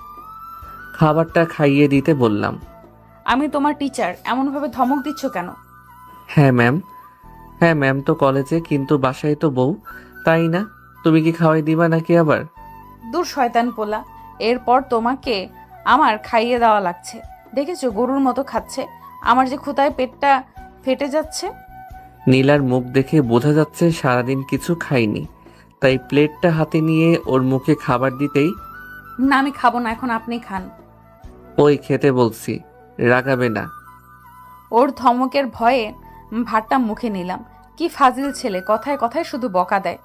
খাবারটা খাইয়ে দিতে বললাম।
আমি তোমার টিচার, এমনভাবে ধমক দিচ্ছ কেন?
হ্যাঁ ম্যাম তো কলেজে, কিন্তু বাসায় তো বউ, তাই না? তুমি কি খাওয়াই দিবা নাকি আবার?
দূর শয়তান পোলা, এরপর তোমাকে আমার খাইয়ে দেওয়া লাগছে। দেখেছো গরুর মতো খাচ্ছে। আমার যে ক্ষুধায় পেটটা ফেটে যাচ্ছে।
নীলার মুখ দেখে বোঝা যাচ্ছে সারাদিন কিছু খাইনি, তাই প্লেটটা হাতে নিয়ে ওর মুখে খাবার দিতেই,
না আমি খাবো না, এখন আপনি খান।
ওই খেতে বলছি, রাগাবে না।
ওর ধমকের ভয়ে ভাতটা মুখে নিলাম। কি ফাজিল ছেলে, কথায় কথায় শুধু বকা দেয়।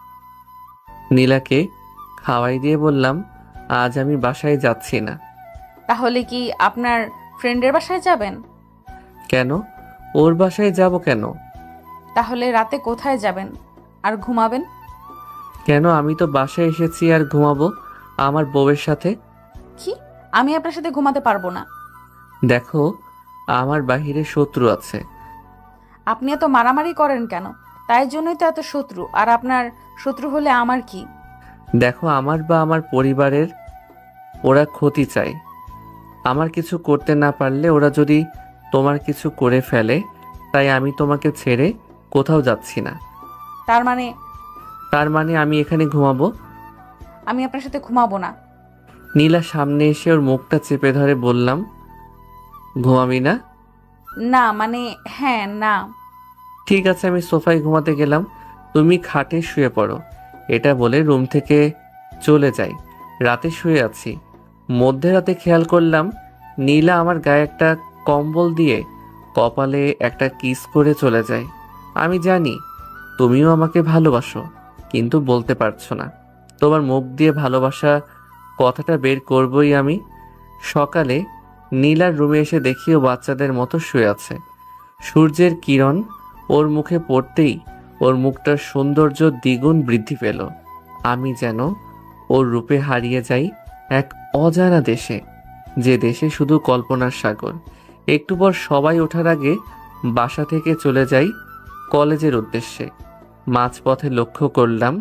নীলাকে খাওয়াই দিয়ে বললাম, আজ আমি বাসায় যাচ্ছি না।
তাহলে কি আপনার ফ্রেন্ডের বাসায় যাবেন?
কেন? ওর বাসায় যাব কেন?
তাহলে রাতে কোথায় যাবেন আর ঘুমাবেন?
কেন? আমি তো বাসায় এসেছি আর ঘুমাবো আমার বউয়ের সাথে।
কি? আমি আপনার সাথে ঘুমাতে পারবো না।
দেখো, আমার বাহিরে শত্রু আছে।
আপনি এত মারামারি করেন কেন? তাই জন্যই তো এত শত্রু। আর আপনার শত্রু হলে আমার কি?
দেখো, আমার বা আমার পরিবারের ওরা ক্ষতি চায়। আমার কিছু করতে না পারলে ওরা যদি তোমার কিছু করে ফেলে, তাই আমি তোমাকে ছেড়ে কোথাও যাচ্ছি না।
তার মানে
আমি এখানে ঘুমাবো।
আমি আপনার সাথে ঘুমাবো না।
নীলা সামনে এসে ওর মুখটা চেপে ধরে বললাম, ঘুমাবি না?
না মানে হ্যাঁ, না।
ঠিক আছে, আমি সোফায় ঘুমাতে গেলাম, তুমি খাটে শুয়ে পড়ো। এটা বলে রুম থেকে চলে যাই। রাতে শুয়ে আছি, মধ্যরাতে খেয়াল করলাম নীলা আমার গায়ে একটা কম্বল দিয়ে কপালে একটা কিস করে চলে যায়। আমি জানি তুমিও আমাকে ভালোবাসো, কিন্তু বলতে পারছো না। তোমার মুখ দিয়ে ভালোবাসা কথাটা বের করবই আমি। সকালে নীলার রুমে এসে দেখি ও বাচ্চাদের মতো শুয়ে আছে। সূর্যের কিরণ ওর মুখে পড়তেই ওর মুখটার সৌন্দর্য দ্বিগুণ বৃদ্ধি পেল। আমি যেন ওর রূপে হারিয়ে যাই এক অজানা দেশে, যে দেশে শুধু কল্পনার সাগর। একটু পর সবাই ওঠার আগে বাসা থেকে চলে যাই কলেজের উদ্দেশ্যে। মাঝপথে লক্ষ্য করলাম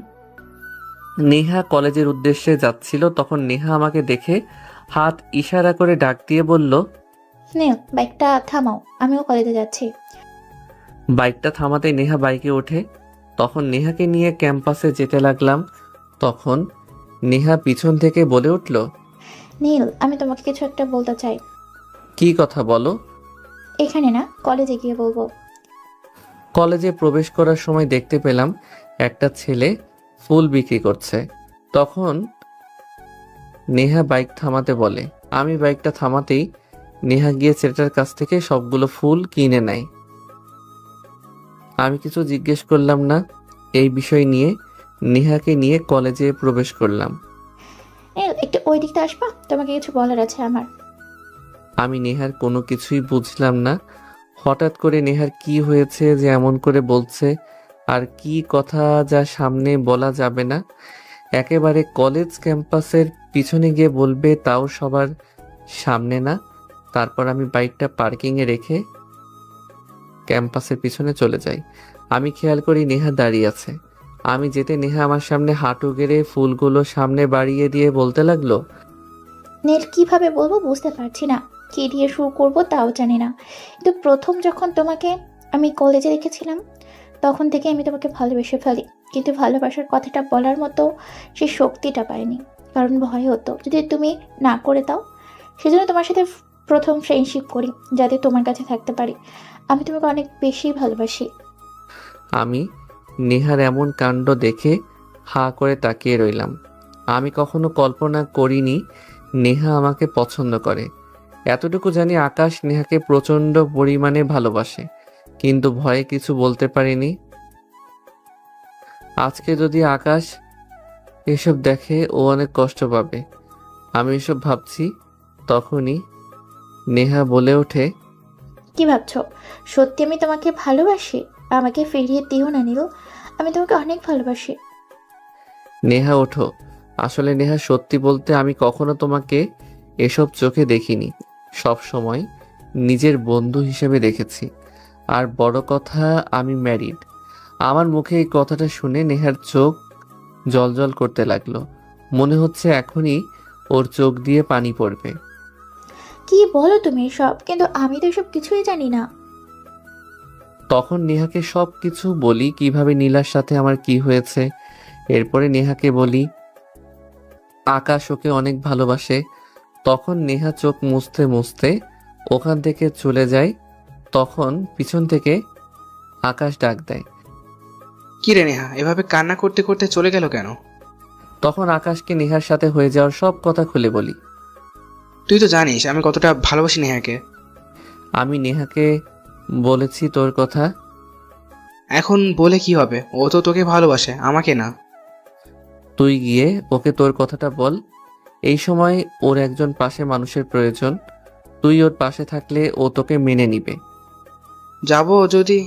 নেহা কলেজের উদ্দেশ্যে যাচ্ছিল। তখন নেহা আমাকে দেখে হাত ইশারা করে ডাক দিয়ে বলল,
নীল, বাইকটা থামাও, আমিও কলেজে যাচ্ছি।
বাইকটা থামাতে নেহা বাইকে ওঠে। তখন নেহাকে নিয়ে ক্যাম্পাসে যেতে লাগলাম। তখন নেহা পিছন থেকে বলে উঠল,
নীল, আমি তোমাকে কিছু একটা বলতে চাই।
কি কথা বলো?
এখানে না, কলেজে গিয়ে বলবো।
কলেজে প্রবেশ করার সময় দেখতে পেলাম একটা ছেলে ফুল বিক্রি করছে। তখন নেহা বাইক থামাতে বলে। আমি বাইকটা থামাতেই নেহা গিয়ে ছেলেটার কাছ থেকে সবগুলো ফুল কিনে নেয়। আমি কিছু জিজ্ঞেস করলাম না। এই বিষয় নিয়ে নেহাকে নিয়ে কলেজে প্রবেশ করলাম।
নীল, একটু ওই দিকটা আসবা, তোমাকে কিছু বলার আছে আমার।
আমি নেহার কোনো কিছুই বুঝলাম না। হঠাৎ করে নেহার কি হয়েছে যে এমন করে বলছে, আর কি কথা যা সামনে বলা যাবে না। একেবারে কলেজ ক্যাম্পাসের পিছনে গিয়ে বলবে, তাও সবার সামনে না। তারপর আমি বাইকটা পার্কিংয়ে রেখে ক্যাম্পাসের পিছনে চলে যাই। আমি খেয়াল করি নেহা দাঁড়িয়ে আছে। আমি যেতে নেহা আমার সামনে হাঁটু গেড়ে ফুলগুলো সামনে বাড়িয়ে দিয়ে বলতে লাগলো,
নীল, কিভাবে বলবো বুঝতে পারছি না। কী দিয়ে শুরু করব তাও জানি না। কিন্তু প্রথম যখন তোমাকে আমি কলেজে দেখেছিলাম তখন থেকে আমি তোমাকে ভালোবেসে ফেলি, কিন্তু ভালোবাসার কথাটা বলার মতো সেই শক্তিটা পাইনি, কারণ ভয় হতো যদি তুমি না করে দাও। সেজন্য তোমার সাথে প্রথম ফ্রেন্ডশিপ করি, যাতে তোমার কাছে থাকতে পারি। আমি তোমাকে অনেক বেশি ভালোবাসি।
আমি নেহার এমন কাণ্ড দেখে হাঁ করে তাকিয়ে রইলাম। আমি কখনো কল্পনা করিনি নেহা আমাকে পছন্দ করে। এতটুকু জানি আকাশ নেহাকে প্রচণ্ড পরিমাণে ভালোবাসে, কিন্তু ভয়ে কিছু বলতে পারিনি। আজকে যদি আকাশ এসব দেখে ও অনেক কষ্ট পাবে। আমি এসব ভাবছি, তখনই নেহা বলে ওঠে,
কি ভাবছো? সত্যি আমি তোমাকে ভালোবাসি। আমাকে ফিরিয়ে দিও না নীল, আমি তোমাকে অনেক ভালোবাসি।
নেহা ওঠো। আসলে নেহা, সত্যি বলতে আমি কখনো তোমাকে এসব চোখে দেখিনি। সব সময় নিজের বন্ধু হিসেবে দেখেছি। আর বড় কথা, আমি ম্যারিড। আমার মুখে এই কথাটা শুনে নেহার চোখ জ্বলজ্বল করতে লাগলো। মনে হচ্ছে এখনই ওর চোখ দিয়ে পানি পড়বে।
কি বলো তুমি এসব? কিন্তু আমি তো এসব কিছুই জানি না।
তখন নেহাকে সব কিছু বলি, কিভাবে নীলার সাথে আমার কি হয়েছে। এরপরে নেহাকে বলি আকাশ ওকে অনেক ভালোবাসে। তখন নেহা চোখ মুছতে মুছতে ওখান থেকে চলে যায়। তখন পিছন থেকে আকাশ ডাক দেয়।
কি রে নেহা, এভাবে কান্না করতে করতে চলে গেল কেন?
তখন আকাশকে নেহার সাথে হয়ে যাওয়ার সব কথা খুলে বলি।
তুই তো জানিস আমি কতটা ভালোবাসি নেহাকে।
আমি নেহাকে বলেছি তোর কথা।
এখন বলে কি হবে? ও তো তোকে ভালোবাসে, আমাকে না।
তুই গিয়ে ওকে তোর কথাটা বল। এই সময় ওর একজন পাশে মানুষের প্রয়োজন। তুই ওর পাশে থাকলে ও তোকে মেনে নিবে।
যাবো যদি।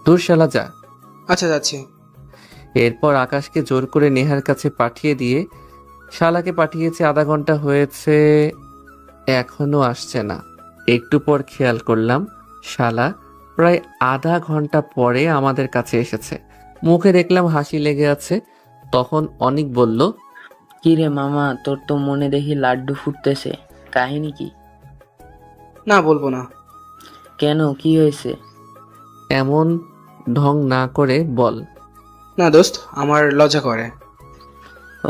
দূর শালা, যা।
আচ্ছা, যাচ্ছি।
এরপর আকাশকে জোর করে নেহার কাছে পাঠিয়ে দিয়ে শালাকে পাঠিয়েছে। আধা ঘন্টা হয়েছে, এখনো আসছে না। একটু পর খেয়াল করলাম শালা প্রায় আধা ঘন্টা পরে আমাদের কাছে এসেছে। মুখে দেখলাম হাসি লেগে আছে। তখন অনিক বলল,
কি রে মামা, তোর তো মনে দেখি লাড্ডু ফুটতেছে, কাহিনী কি?
না, বলবো না।
কেন, কি হয়েছে?
এমন ঢং না করে বল।
না দোস্ত, আমার লজ্জা করে।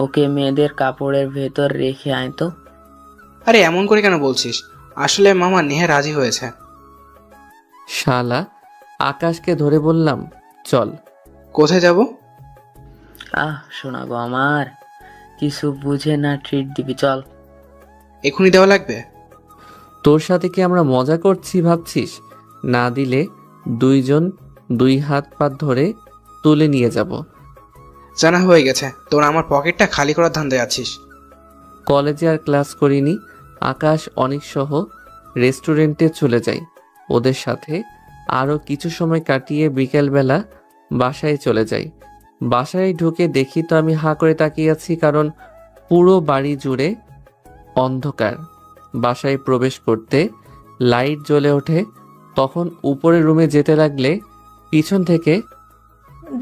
ওকে মেয়েদের কাপড়ের ভেতর রেখে আয় তো।
আরে এমন করে কেন বলছিস? আসলে মামা নেহা রাজি হয়েছে।
শালা আকাশকে ধরে বললাম, চল।
কোথায় যাব?
শোনা গো আমার, কিছু বুঝে না ট্রিট দিবি, চল।
এখনই দেওয়া লাগবে?
তোর সাথে কি আমরা মজা করছি ভাবছিস? না দিলে দুইজন দুই হাত পা ধরে তুলে নিয়ে যাব।
জানা হয়ে গেছে, তোর আমার পকেটটা খালি করার ধান্দায় আছিস।
কলেজে আর ক্লাস করিনি। আকাশ অনেক সহ রেস্টুরেন্টে চলে যাই ওদের সাথে। আরও কিছু সময় কাটিয়ে বিকেলবেলা বাসায় চলে যাই। বাসায় ঢুকে দেখি তো আমি হাঁ করে তাকিয়ে আছি, কারণ পুরো বাড়ি জুড়ে অন্ধকার। বাসায় প্রবেশ করতে লাইট জ্বলে ওঠে। তখন উপরের রুমে যেতে লাগলে পিছন থেকে,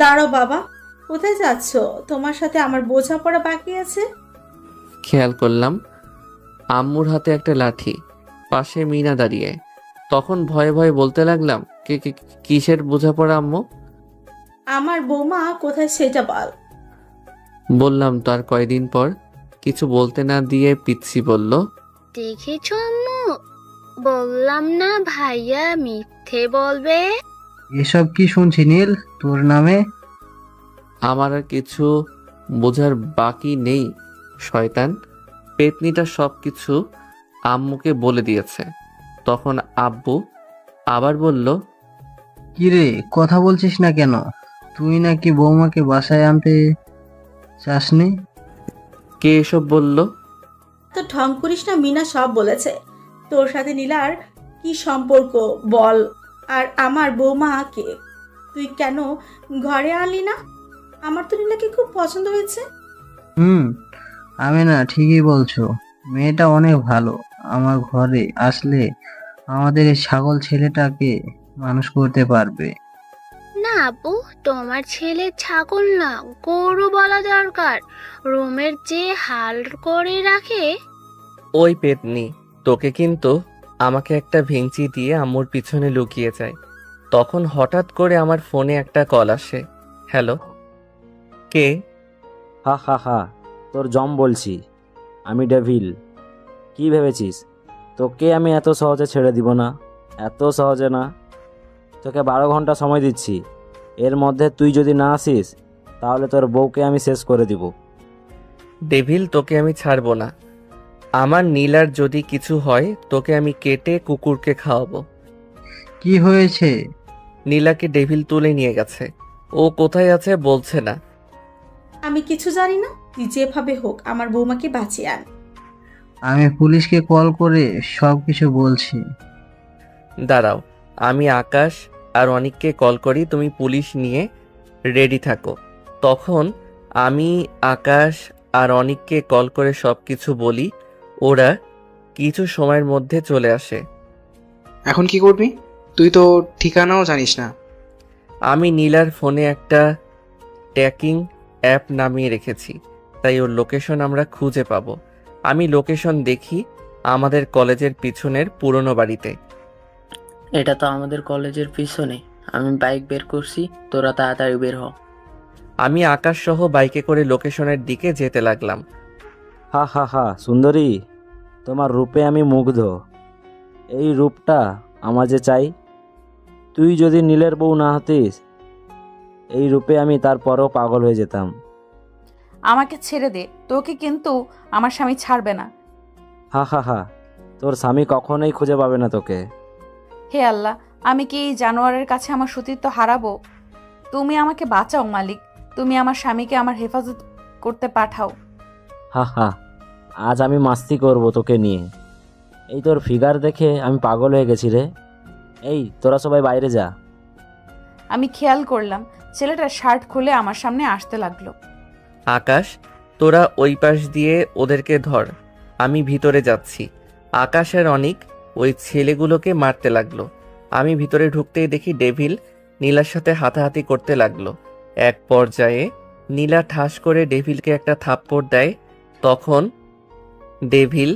দাঁড়ো বাবা, কোথায় যাচ্ছ? তোমার সাথে আমার বোঝাপড়া বাকি আছে।
খেয়াল করলাম আম্মুর হাতে একটা লাঠি, পাশে মিনা দাঁড়িয়ে। তখন ভয়ে ভয়ে বলতে লাগলাম, কিসের বোঝাপড়া আম্মু?
আমার বৌমা কোথায় সেটা বল।
বললাম তো। আর কয়দিন পর কিছু বলতে না দিয়ে পিচ্ছি বলল,
দেখেছো আম্মু, বললাম না ভাইয়া মিথ্যে বলবে।
এসব কি শুনছি নীল তোর নামে?
আমার আর কিছু বোঝার বাকি নেই। শয়তান পেতনিটা সব কিছু আম্মুকে বলে দিয়েছে। তখন আব্বু আবার বলল,
কিরে কথা বলছিস না কেন? তুই নাকি বৌমাকে বাসায় আনতে চাসনি?
কে এসব বলল?
তো ঢং করিস না, মিনা সব বলেছে। তোর সাথে নীলার কি সম্পর্ক বল, আর আমার বৌমাকে তুই কেন ঘরে আনলি না? আমার তো নীলাকে খুব পছন্দ হয়েছে।
আমি না, ঠিকই বলছো। মেয়েটা অনেক ভালো। আমার ঘরে আসলে আমাদের এই ছাগল ছেলেটাকে মানুষ করতে পারবে।
না আপু, তোমার ছেলে ছাগল না, গরু বলা দরকার। রুমের যে হাল করে রাখে।
ওই পেতনি তোকে কিন্তু আমাকে একটা ভেঙচি দিয়ে আম্মুর পিছনে লুকিয়ে যায়। তখন হঠাৎ করে আমার ফোনে একটা কল আসে। হ্যালো, কে?
হা হা হা, তোর জম বলছি, আমি ডেভিল। কি ভেবেছিস তোকে আমি এত সহজে ছেড়ে দিব না? এত সহজে না। তোকে 12 ঘন্টা সময় দিচ্ছি, এর মধ্যে তুই যদি না আসিস তাহলে তোর বউকে আমি শেষ করে দিব।
ডেভিল, তোকে আমি ছাড়বো না। আমার নীলার যদি কিছু হয় তোকে আমি কেটে কুকুরকে খাওয়াবো।
কি হয়েছে?
নীলাকে ডেভিল তুলে নিয়ে গেছে। ও কোথায় আছে বলছে না।
আমি কিছু জানি না, তুই যেভাবে হোক আমার বৌমাকে বাঁচিয়ে আন।
আমি পুলিশকে কল করে সব কিছু বলছি।
দাঁড়াও, আমি আকাশ আর অনিককে কল করি, তুমি পুলিশ নিয়ে রেডি থাকো। তখন আমি আকাশ আর অনিককে কল করে সব কিছু বলি। ওরা কিছু সময়ের মধ্যে চলে আসে।
এখন কি করবি? তুই তো ঠিকানাও জানিস না।
আমি নীলার ফোনে একটা ট্র্যাকিং অ্যাপ নামিয়ে রেখেছি, তাই ওর লোকেশন আমরা খুঁজে পাবো। আমি লোকেশন দেখি আমাদের কলেজের পিছনের পুরনো বাড়িতে।
এটা তো আমাদের কলেজের পিছনে। আমি বাইক বের করছি, তোরা তাড়াতাড়ি বের হ।
আমি আকাশ সহ বাইকে করে লোকেশনের দিকে যেতে লাগলাম।
হা হা হা, সুন্দরী, তোমার রূপে আমি মুগ্ধ। এই রূপটা আমার যে চাই। তুই যদি নীলের বউ না হতিস, এই রূপে আমি তারপরও পাগল হয়ে যেতাম।
আমাকে ছেড়ে দে, তোকে কিন্তু আমার স্বামী ছাড়বে না।
হা হা হা, তোর স্বামী কখনোই খুঁজে পাবে না তোকে।
হে আল্লাহ, আমি কি এই জানোয়ারের কাছে আমার সতীত্ব হারাবো? তুমি আমাকে বাঁচাও মালিক, তুমি আমার স্বামীকে আমার হেফাজত করতে পাঠাও।
হা হা, আজ আমি মাস্তি করব তোকে নিয়ে। এই তোর ফিগার দেখে আমি পাগল হয়ে গেছি রে। এই তোরা সবাই বাইরে যা।
আমি খেয়াল করলাম ছেলেটা শার্ট খুলে আমার সামনে আসতে লাগলো।
আকাশ, তোরা ওই পাশ দিয়ে ওদেরকে ধর, আমি ভিতরে যাচ্ছি। আকাশ আর অনিক ওই ছেলেগুলোকে মারতে লাগলো। আমি ভিতরে ঢুকতেই দেখি ডেভিল নীলার সাথে হাতাহাতি করতে লাগলো। এক পর্যায়ে নীলা ঠাস করে ডেভিলকে একটা থাপ্পড় দেয়। তখন ডেভিল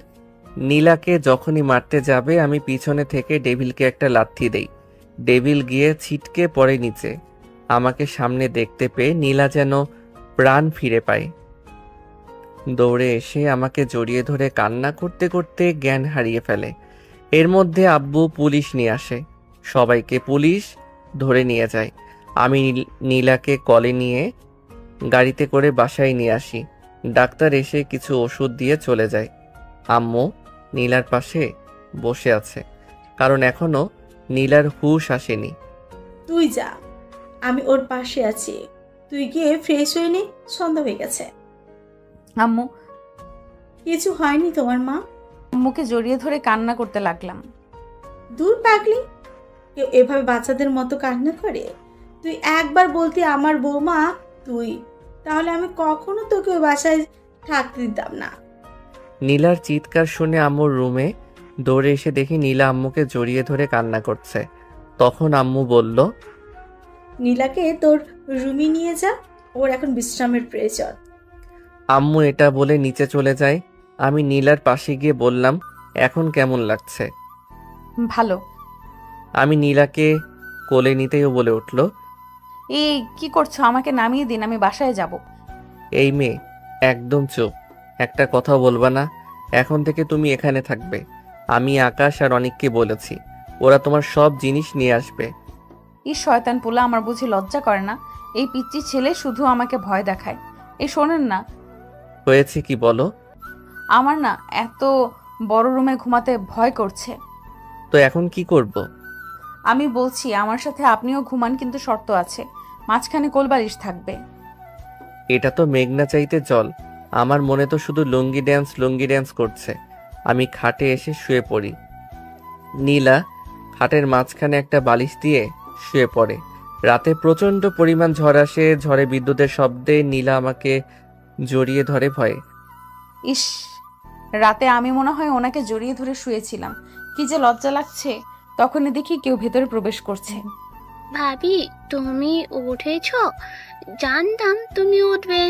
নীলাকে যখনই মারতে যাবে আমি পিছনে থেকে ডেভিলকে একটা লাথি দেই। ডেভিল গিয়ে ছিটকে পড়ে নিচে। আমাকে সামনে দেখতে পেয়ে নীলা যেন প্রাণ ফিরে পায়। দৌড়ে এসে আমাকে জড়িয়ে ধরে কান্না করতে করতে জ্ঞান হারিয়ে ফেলে। এর মধ্যে আব্বু পুলিশ নিয়ে আসে, সবাইকে পুলিশ ধরে নিয়ে যায়। আমি নীলাকে কলে নিয়ে গাড়িতে করে বাসায় নিয়ে আসি। ডাক্তার এসে কিছু ওষুধ দিয়ে চলে যায়। আম্মু নীলার পাশে বসে আছে, কারণ এখনো নীলার হুঁশ আসেনি।
তুই যা, আমি ওর পাশে আছি। তুই গিয়ে ফ্রেশ হয়ে নে, সন্ধ্যা হয়ে গেছে।
আম্মু,
কিছু হয়নি তোমার মা?
আম্মুকে জড়িয়ে ধরে কান্না করতে লাগলাম।
দূর পাগলি, কেউ এভাবে বাচ্চাদের মতো কান্না করে? তুই একবার বলতি আমার বৌমা তুই, তাহলে আমি কখনো তোকে ওই বাসায় থাকতে দিতাম না।
নীলার চিৎকার শুনে আম্মুর রুমে দৌড়ে এসে দেখি নীলা আম্মুকে জড়িয়ে ধরে কান্না করছে। তখন আম্মু বলল,
নীলাকে তোর রুমে নিয়ে যা, ওর এখন বিশ্রামের প্রয়োজন।
আম্মু এটা বলে নিচে চলে যায়। আমি নীলার পাশে গিয়ে বললাম, এখন কেমন লাগছে?
ভালো।
আমি নীলাকে কোলে নিতেই বলে উঠল,
এই কি করছো? আমাকে নামিয়ে দিন, আমি বাসায় যাব।
এই মেয়ে, একদম চুপ, একটা কথা বলবা না। এখন থেকে তুমি এখানে থাকবে। আমি আকাশ আর অনিককে বলেছি, ওরা তোমার সব জিনিস নিয়ে আসবে।
এই শয়তান পোলা আমার বুঝি লজ্জা করে না? এই পিচ্চি ছেলে শুধু আমাকে ভয় দেখায়। এই শোনেন না,
হয়েছে কি বলো?
আমার না এত বড় রুমে ঘুমাতে ভয় করছে।
তো এখন কি করব?
আমি বলছি আমার সাথে আপনিও ঘুমান, কিন্তু শর্ত আছে, মাঝখানে কোলবালিশ থাকবে।
এটা তো মেঘনা চাইতে জল। আমার মনে তো শুধু লুঙ্গি ড্যান্স করছে। আমি খাটে এসে শুয়ে পড়ি। নীলা খাটের মাঝখানে একটা বালিশ দিয়ে শুয়ে পড়ে। রাতে প্রচণ্ড পরিমাণ ঝড় আসে। ঝড়ে বিদ্যুতের শব্দে নীলা আমাকে জড়িয়ে ধরে ভয়ে।
ইস, রাতে আমি মনে হয় ওনাকে জড়িয়ে ধরে শুয়েছিলাম। কি যে লজ্জা লাগছে। তখনই দেখি কেউ ভেতরে প্রবেশ করছে।
ভাবি, তুমি উঠেছ? জানতাম তুমি উঠবে।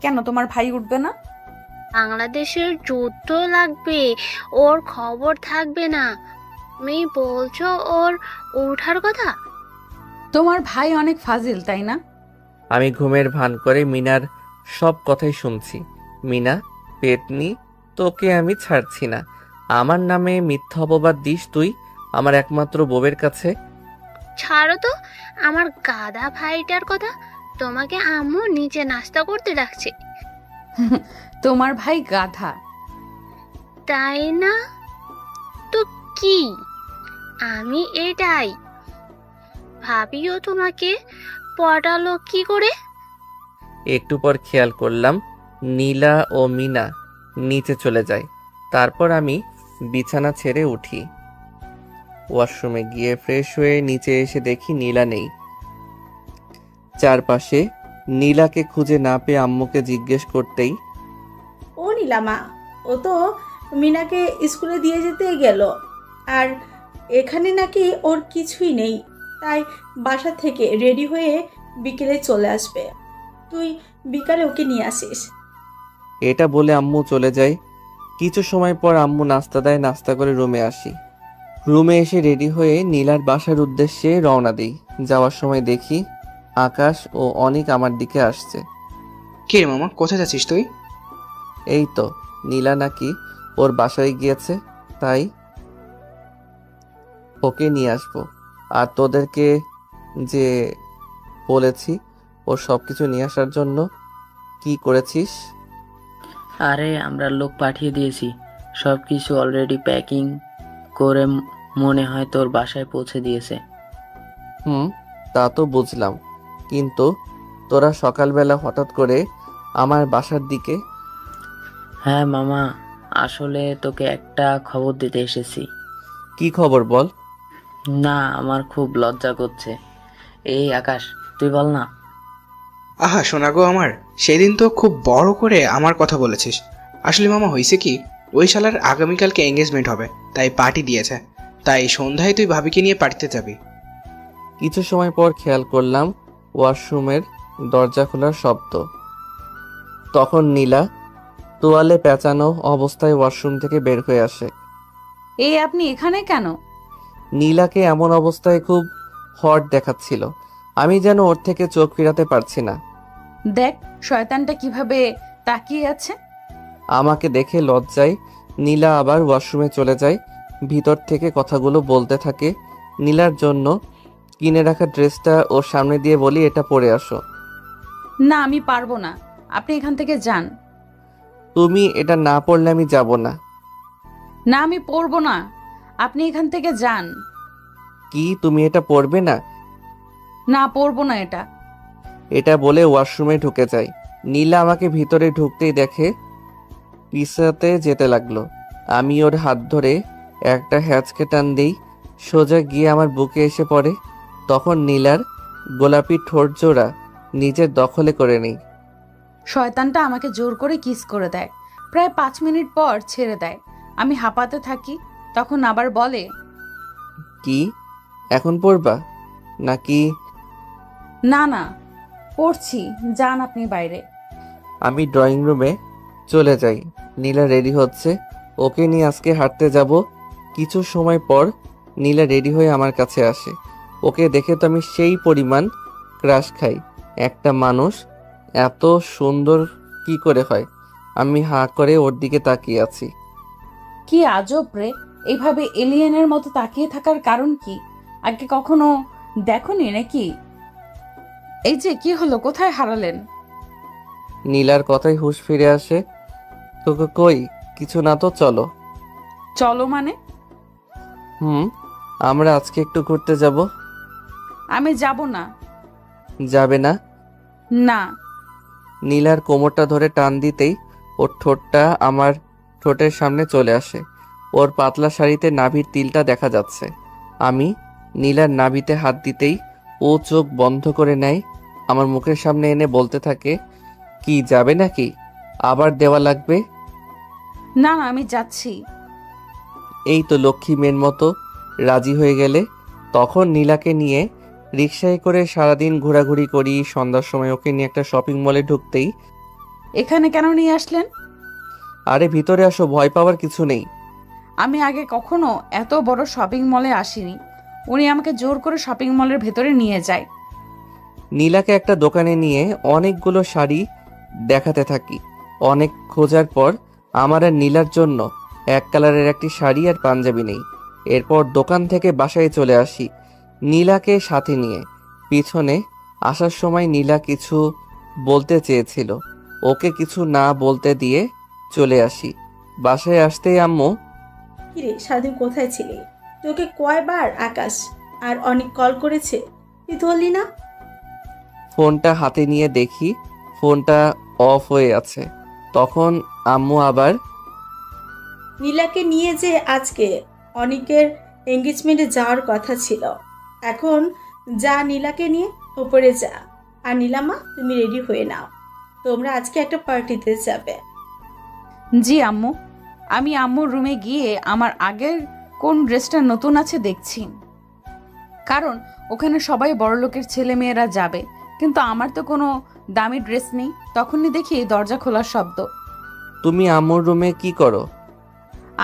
কেন, তোমার ভাই উঠবে না?
বাংলাদেশের যুদ্ধ লাগবে, ওর খবর থাকবে না। তুমি বলছো ওর ওঠার কথা?
তোমার ভাই অনেক ফাজিল, তাই না?
আমি ঘুমের ভান করে মিনার সব কথাই শুনছি। মিনা, পেতনি, তোকে আমি ছাড়ছি না। আমার নামে মিথ্যা অপবাদ দিস তুই আমার একমাত্র বউয়ের কাছে।
ছাড়ো তো আমার গাধা ভাইটার কথা। তোমাকে আম্মু নিচে নাস্তা করতে ডাকছে।
তোমার ভাই গাধা।
তাই না তো কি? আমি এটাই ভাবিও। তোমাকে পটালো কি করে?
একটু পর খেয়াল করলাম নীলা ও মিনা নিচে চলে যায়। তারপর আমি বিছানা ছেড়ে উঠি। ওয়াশরুমে গিয়ে ফ্রেশ হয়ে নিচে এসে দেখি নীলা নেই। চারপাশে নীলাকে খুঁজে না পেয়ে আম্মুকে জিজ্ঞেস করতেই,
ও নীলামা, ও তো মিনাকে স্কুলে দিয়ে যেতে গেল, আর এখানে নাকি ওর কিছুই নেই, তাই বাসা থেকে রেডি হয়ে বিকেলে চলে আসবে। তুই বিকালে ওকে নিয়ে আসিস।
এটা বলে আম্মু চলে যায়। কিছু সময় পর আম্মু নাস্তা দেয়, নাস্তা করে রুমে আসি। রুমে এসে রেডি হয়ে নীলার বাসার উদ্দেশ্যে রওনা দিই। যাওয়ার সময় দেখি আকাশ ও অনিক আমার দিকে আসছে।
কে রে মামা, কোথায় যাচ্ছিস তুই?
এই তো নীলা নাকি ওর বাসায় গিয়েছে, তাই ওকে নিয়ে আসবো। আর তোদেরকে যে বলেছি ওর সবকিছু নিয়ে আসার জন্য, কি করেছিস?
আরে আমরা লোক পাঠিয়ে দিয়েছি, সব কিছু অলরেডি প্যাকিং করে মনে হয় তোর বাসায় পৌঁছে দিয়েছে।
তা তো বুঝলাম, কিন্তু তোরা সকালবেলা হঠাৎ করে আমার বাসার দিকে?
হ্যাঁ মামা, আসলে তোকে একটা খবর দিতে এসেছি।
কি খবর বল?
না, আমার খুব লজ্জা করছে। এই আকাশ, তুই বল না।
আহা শোনা গো আমার, সেদিন তো খুব বড় করে আমার কথা বলেছিস। আসলে মামা হয়েছে কি, ওই শালার আগামীকালকে এঙ্গেজমেন্ট হবে, তাই পার্টি দিয়েছে। তাই সন্ধ্যায় তুই ভাবিকে নিয়ে পার্টিতে যাবি।
কিছু সময় পর খেয়াল করলাম ওয়াশরুমের দরজা খোলার শব্দ। তখন নীলা তোয়ালে পেঁচানো অবস্থায় ওয়াশরুম থেকে বের হয়ে আসে।
এই আপনি এখানে কেন?
নীলাকে এমন অবস্থায় খুব হট দেখাচ্ছিল, আমি যেন ওর থেকে চোখ ফিরাতে পারছি না।
দেখ শয়তানটা কিভাবে তাকিয়ে আছে।
আমাকে দেখে লজ্জায় নীলা আবার ওয়াশরুমে চলে যায়। ভিতর থেকে কথাগুলো বলতে থাকে। নীলার জন্য কিনে রাখা ড্রেসটা ওর সামনে দিয়ে বলি, এটা পরে আসো।
না, আমি পারবো না, আপনি এখান থেকে যান।
তুমি এটা না পরলে আমি যাব না।
না, আমি পরবো না, আপনি এখান থেকে যান।
কি, তুমি এটা পরবে না?
না, পরবো না এটা।
এটা বলে ওয়াশরুমে ঢুকে যায়। নীলা আমাকে ভিতরে ঢুকতেই দেখে পিছাতে যেতে লাগলো। আমি ওর হাত ধরে একটা হ্যাঁচকে টান দিই, সোজা গিয়ে আমার বুকে এসে পড়ে। তখন নীলার গোলাপি ঠোঁট জোড়া নিজের দখলে করে নিই।
শয়তানটা আমাকে জোর করে কিস করে দেয়, প্রায় 5 মিনিট পর ছেড়ে দেয়। আমি হাঁপাতে থাকি, তখন আবার বলে,
কি এখন পড়বা নাকি?
না না, পড়ছি, যান আপনি বাইরে।
আমি ড্রয়িং রুমে চলে যাই। নীলা রেডি হচ্ছে, ওকে নিয়ে আজকে হাঁটতে যাব। কিছু সময় পর নীলা রেডি হয়ে আমার কাছে আসে। ওকে দেখে তো আমি সেই পরিমাণ ক্রাশ খাই। একটা মানুষ এত সুন্দর কি করে হয়? আমি হাঁ করে ওর দিকে তাকিয়ে আছি।
কি আজব রে, এইভাবে এলিয়েনের মতো তাকিয়ে থাকার কারণ কি? আগে কখনো দেখোনি নাকি? এই যে কি হলো, কোথায় হারালেন?
নীলার কথাই হুঁশ ফিরে আসে। তোকে কই, কিছু না তো, চলো।
চলো মানে?
আমরা আজকে একটু ঘুরতে যাব।
আমি যাব না।
যাবে না?
না।
নীলার কোমরটা ধরে টান দিতেই ওর ঠোঁটটা আমার ঠোঁটের সামনে চলে আসে। ওর পাতলা শাড়িতে নাভির তিলটা দেখা যাচ্ছে। আমি নীলার নাভিতে হাত দিতেই ও চোখ বন্ধ করে নেয়। আমার মুখের সামনে এনে বলতে থাকে, কি যাবে নাকি? আবার দেওয়া লাগবে?
না না, আমি যাচ্ছি।
এই তো লক্ষ্মী মেয়ের মতো রাজি হয়ে গেলে। তখন নীলাকে নিয়ে রিকশায় করে সারাদিন ঘোরাঘুরি করি। সন্ধ্যার সময় ওকে নিয়ে একটা শপিং মলে ঢুকতেই,
এখানে কেন নিয়ে আসলেন?
আরে ভিতরে আসো, ভয় পাওয়ার কিছু নেই।
আমি আগে কখনো এত বড় শপিং মলে আসিনি। উনি আমাকে জোর করে শপিং মলের ভেতরে নিয়ে যায়।
নীলাকে একটা দোকানে নিয়ে অনেকগুলো শাড়ি দেখাতে থাকি। অনেক খোঁজার পর আমার আর নীলার জন্য এক কালারের একটি শাড়ি আর পাঞ্জাবি নেই। এরপর দোকান থেকে বাসায় চলে আসি নীলাকে সাথে নিয়ে। পিছনে আসার সময় নীলা কিছু বলতে চেয়েছিল, ওকে কিছু না বলতে দিয়ে চলে আসি। বাসায় আসতেই আম্মু,
কিরে সারাদিন কোথায় ছিলি? তোকে কয়বার আকাশ আর অনেক কল করেছে, তুই ধরলি না?
ফোনটা হাতে নিয়ে দেখি ফোনটা অফ হয়ে আছে। তখন আম্মু আবার,
নীলাকে নিয়ে যে আজকে অনেকের এঙ্গেজমেন্টে যাওয়ার কথা ছিল, এখন যা নীলাকে নিয়ে উপরে যা। আর নীলামা তুমি রেডি হয়ে নাও, তোমরা আজকে একটা পার্টিতে যাবে।
জি আম্মু। আমি আম্মুর রুমে গিয়ে আমার আগের কোন ড্রেসটা নতুন আছে দেখছি, কারণ ওখানে সবাই বড়লোকের ছেলে মেয়েরা যাবে, কিন্তু আমার তো কোনো দামি ড্রেস নেই। তখনই দেখি দরজা খোলার শব্দ।
তুমি আম্মুর রুমে কি করো?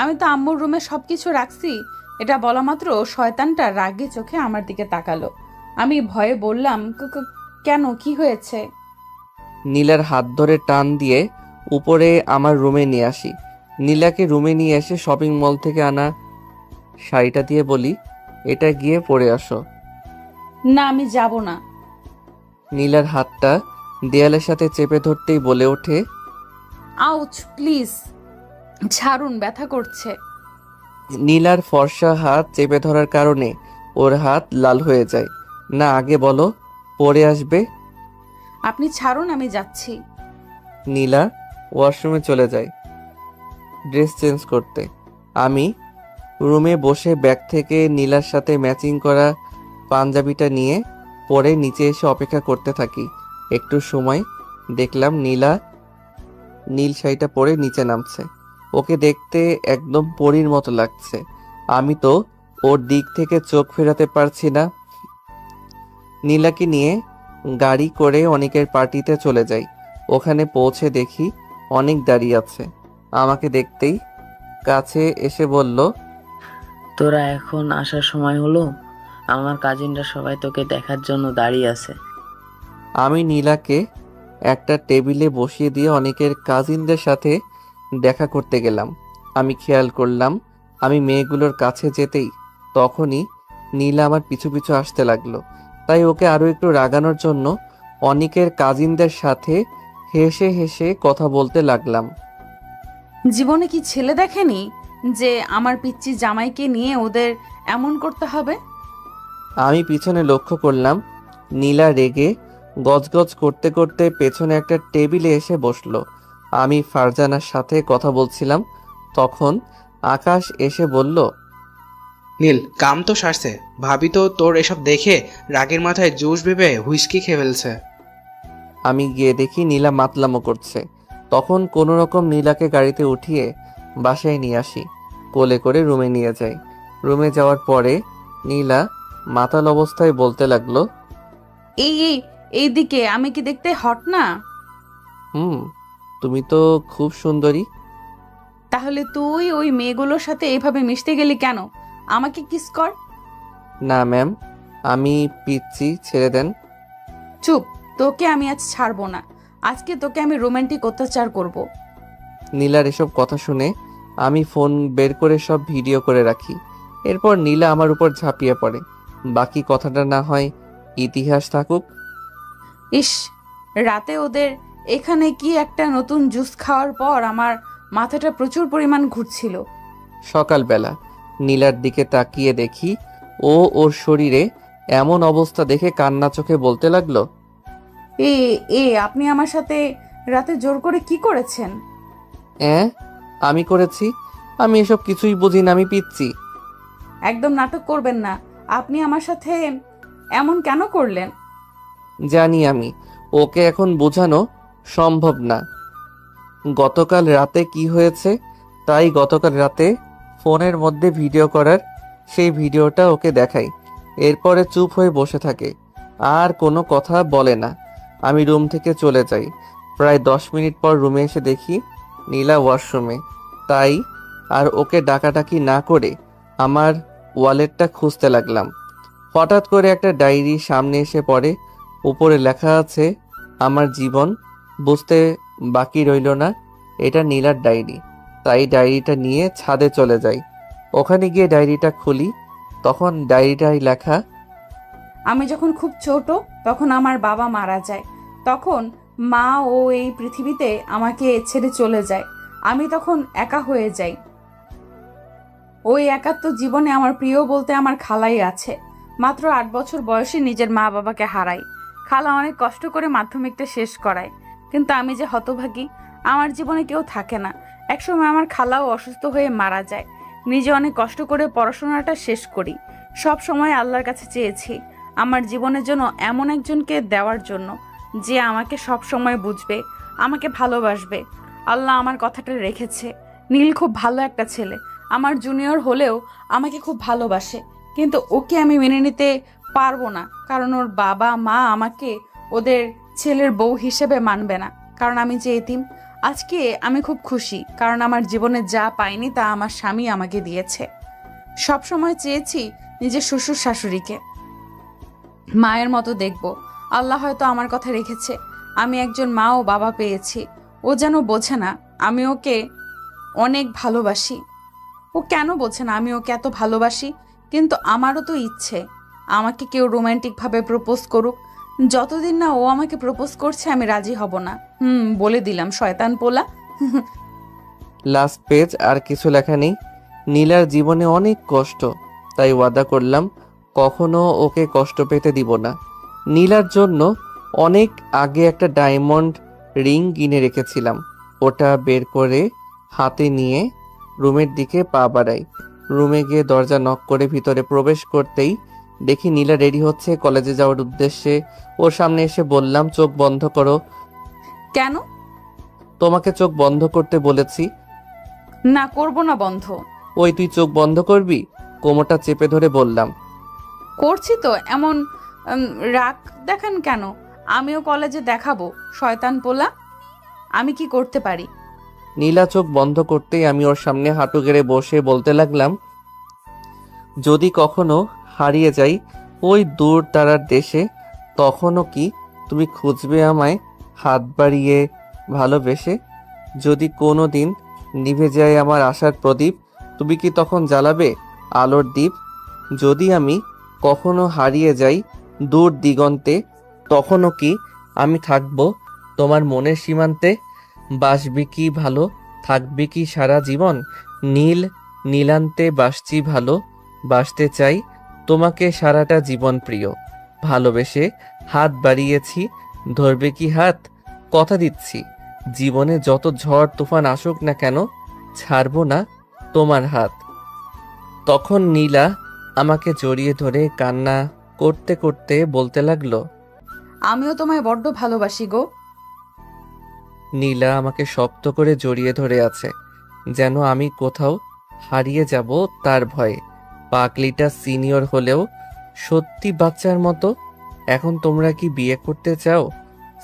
আমি তো আম্মুর রুমে সবকিছু রাখছি। এটা বলা মাত্র শয়তানটা রাগে চোখে আমার দিকে তাকালো। আমি ভয়ে বললাম, কেন, কি হয়েছে?
নীলার হাত ধরে টান দিয়ে উপরে আমার রুমে নিয়ে আসি। নীলাকে রুমে নিয়ে এসে শপিং মল থেকে আনা শাড়িটা দিয়ে বলি, এটা গিয়ে পরে আসো।
না, আমি যাব না।
নীলার হাতটা দেয়ালের সাথে চেপে ধরতেই বলে ওঠে,
আউচ, প্লিজ ছাড়ুন, ব্যথা করছে।
নীলার ফর্সা হাত চেপে ধরার কারণে ওর হাত লাল হয়ে যায়। না, আগে বলো পরে আসবে।
আপনি ছাড়ুন, আমি যাচ্ছি।
নীলা ওয়াশরুমে চলে যায় ড্রেস চেঞ্জ করতে। আমি রুমে বসে ব্যাগ থেকে নীলার সাথে ম্যাচিং করা পাঞ্জাবিটা নিয়ে পরে নিচে এসে অপেক্ষা করতে থাকি। একটু সময় দেখলাম নীলা নীল শাড়িটা পরে নিচে নামছে। ওকে দেখতে একদম পরীর মতো লাগছে। আমি তো ওর দিক থেকে চোখ ফেরাতে পারছি না। নীলাকে নিয়ে গাড়ি করে অনেকের পার্টিতে চলে যাই। ওখানে পৌঁছে দেখি অনেক দাঁড়িয়ে আছে। আমাকে দেখতেই কাছে এসে বলল,
তোরা এখন আসার সময় হলো? আমার কাজিনরা সবাই তোকে দেখার জন্য দাঁড়িয়ে আছে।
আমি নীলাকে একটা টেবিলে বসিয়ে দিয়ে অনেকের কাজিনদের সাথে দেখা করতে গেলাম। আমি খেয়াল করলাম আমি মেয়েগুলোর কাছে যেতেই তখনই নীলা আমার পিছু পিছু আসতে লাগলো। তাই ওকে আরো একটু রাগানোর জন্য অনেকের কাজিনদের সাথে হেসে হেসে কথা বলতে লাগলাম।
জীবনে কি ছেলে দেখেনি যে আমার পিচ্চি জামাইকে নিয়ে ওদের এমন করতে হবে?
আমি পিছনে লক্ষ্য করলাম নীলা রেগে গজগজ করতে করতে পেছনে একটা টেবিলে এসে বসলো। আমি ফারজানার সাথে কথা বলছিলাম, তখন আকাশ এসে বলল,
নীল, কাম তো সারছে। ভাবি তো তোর এসব দেখে রাগের মাথায় জুস ভেবে হুইস্কি খেয়ে ফেলছে।
আমি গিয়ে দেখি নীলা মাতলামো করছে। তখন কোনো রকম নীলাকে গাড়িতে উঠিয়ে বাসায় নিয়ে আসি, কোলে করে রুমে নিয়ে যাই। রুমে যাওয়ার পরে নীলা মাতাল অবস্থায় বলতে লাগলো,
এইদিকে, আমি কি দেখতে হট না?
তুমি তো খুব সুন্দরী।
তাহলে তুই ওই মেয়েগুলোর সাথে এইভাবে মিশতে গেলি কেন? আমাকে কিস কর।
না ম্যাম, আমি পিচ্ছি, ছেড়ে দেন।
চুপ, তোকে আমি আজ ছাড়বো না। আজকে তোকে আমি রোমান্টিক অত্যাচার করব।
নীলার এসব কথা শুনে আমি ফোন বের করে সব ভিডিও করে রাখি। এরপর নীলা আমার উপর ঝাঁপিয়ে পড়ে। বাকি কথাটা না হয় ইতিহাস থাকুক।
ইস, রাতে ওদের এখানে কি একটা নতুন জুস খাওয়ার পর আমার মাথাটা প্রচুর পরিমাণ ঘুরছিল।
সকালবেলা নীলার দিকে তাকিয়ে দেখি ওর শরীরে এমন অবস্থা দেখে কান্না চোখে বলতে লাগলো,
আপনি আমার সাথে রাতে জোর করে কি করেছেন?
আমি করেছি? আমি এসব কিছুই বুঝি না, আমি পিচ্ছি।
একদম নাটক করবেন না। আপনি আমার সাথে এমন কেন করলেন?
জানি আমি, ওকে এখন বোঝানো সম্ভব না। গতকাল রাতে কি হয়েছে তাই গতকাল রাতে ফোনের মধ্যে ভিডিও করার সেই ভিডিওটা ওকে দেখাই। এরপরে চুপ হয়ে বসে থাকে, আর কোনো কথা বলে না। আমি রুম থেকে চলে যাই। প্রায় 10 মিনিট পর রুমে এসে দেখি নীলা ওয়াশরুমে, তাই আর ওকে ডাকাডাকি না করে আমার ওয়ালেটটা খুঁজতে লাগলাম। হঠাৎ করে একটা ডায়েরি সামনে এসে পড়ে। উপরে লেখা আছে আমার জীবন। বুঝতে বাকি রইল না এটা নীলার ডায়েরি। তাই ডায়েরিটা নিয়ে ছাদে চলে যাই। ওখানে গিয়ে ডায়েরিটা খুলি, তখন ডায়েরিটায় লেখা,
আমি যখন খুব ছোট তখন আমার বাবা মারা যায়। তখন মা ও এই পৃথিবীতে আমাকে ছেড়ে চলে যায়। আমি তখন একা হয়ে যাই। ওই একাত্ম জীবনে আমার প্রিয় বলতে আমার খালাই আছে। মাত্র 8 বছর বয়সে নিজের মা বাবাকে হারাই। খালা অনেক কষ্ট করে মাধ্যমিকটা শেষ করায়, কিন্তু আমি যে হতভাগী, আমার জীবনে কেউ থাকে না। একসময় আমার খালাও অসুস্থ হয়ে মারা যায়। নিজে অনেক কষ্ট করে পড়াশোনাটা শেষ করি। সব সময় আল্লাহর কাছে চেয়েছি আমার জীবনের জন্য এমন একজনকে দেওয়ার জন্য যে আমাকে সব সময় বুঝবে, আমাকে ভালোবাসবে। আল্লাহ আমার কথাটা রেখেছে। নীল খুব ভালো একটা ছেলে, আমার জুনিয়র হলেও আমাকে খুব ভালোবাসে, কিন্তু ওকে আমি মেনে নিতে পারবো না, কারণ ওর বাবা মা আমাকে ওদের ছেলের বউ হিসেবে মানবে না, কারণ আমি যে এতিম। আজকে আমি খুব খুশি, কারণ আমার জীবনে যা পাইনি তা আমার স্বামী আমাকে দিয়েছে। সব সময় চেয়েছি নিজের শ্বশুর শাশুড়িকে মায়ের মতো দেখব। আল্লাহ হয়তো আমার কথা রেখেছে। আমি একজন মা ও বাবা পেয়েছি। ও যেন বোঝে না আমি ওকে অনেক ভালোবাসি। ও কেন বোঝে না আমি ওকে এত ভালোবাসি? কিন্তু আমারও তো ইচ্ছে আমাকে কেউ রোমান্টিকভাবে প্রপোজ করুক। যতদিন না ও আমাকে প্রপোজ করছে আমি রাজি হব না। বলে দিলাম, শয়তান পোলা।
লাস্ট পেজ, আর কিছু লেখা নেই। নীলার জীবনে অনেক কষ্ট, তাই ওয়াদা করলাম কখনো ওকে কষ্ট পেতে দিব না। নীলার জন্য অনেক আগে একটা ডায়মন্ড রিং কিনে রেখেছিলাম। ওটা বের করে হাতে নিয়ে রুমের দিকে পা বাড়াই। রুমে গিয়ে দরজা নক করে ভিতরে প্রবেশ করতেই দেখি নীলা রেডি হচ্ছে কলেজে যাওয়ার উদ্দেশ্যে। ওর সামনে এসে বললাম, চোখ বন্ধ করো।
কেন?
তোমাকে চোখ বন্ধ করতে বলেছি।
না, করব না বন্ধ।
ওই তুই চোখ বন্ধ করবি? কোমরটা চেপে ধরে বললাম।
করছি তো। এমন রাগ দেখান কেন? আমিও কলেজে দেখাবো, শয়তান পোলা। আমি কি করতে পারি?
নীলা চোখ বন্ধ করতেই আমি ওর সামনে হাঁটু গেড়ে বসে বলতে লাগলাম, যদি কখনো হারিয়ে যাই ওই দূর তারার দেশে, তখনও কি তুমি খুঁজবে আমায় হাত বাড়িয়ে ভালোবেসে? যদি কোনো দিন নিভে যায় আমার আশার প্রদীপ, তুমি কি তখন জ্বালাবে আলোর দ্বীপ? যদি আমি কখনো হারিয়ে যাই দূর দিগন্তে, তখনও কি আমি থাকবো তোমার মনের সীমান্তে? বাসবি কি ভালো, থাকবি কি সারা জীবন? নীল নীলান্তে বাসছি ভালো, বাসতে চাই তোমাকে সারাটা জীবন প্রিয়। ভালোবেসে হাত বাড়িয়েছি, ধরবে কি হাত? কথা দিচ্ছি জীবনে যত ঝড় তুফান আসুক না কেন, ছাড়বো না তোমার হাত। তখন নীলা আমাকে জড়িয়ে ধরে কান্না করতে করতে বলতে লাগলো,
আমিও তোমায় বড্ড ভালোবাসি গো।
নীলা আমাকে শক্ত করে জড়িয়ে ধরে আছে, যেন আমি কোথাও হারিয়ে যাব তার ভয়ে। পাগলিটা সিনিয়র হলেও সত্যি বাচ্চার মতো। এখন তোমরা কি বিয়ে করতে চাও?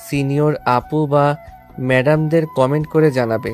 সিনিয়র আপু বা ম্যাডামদের কমেন্ট করে জানাবে।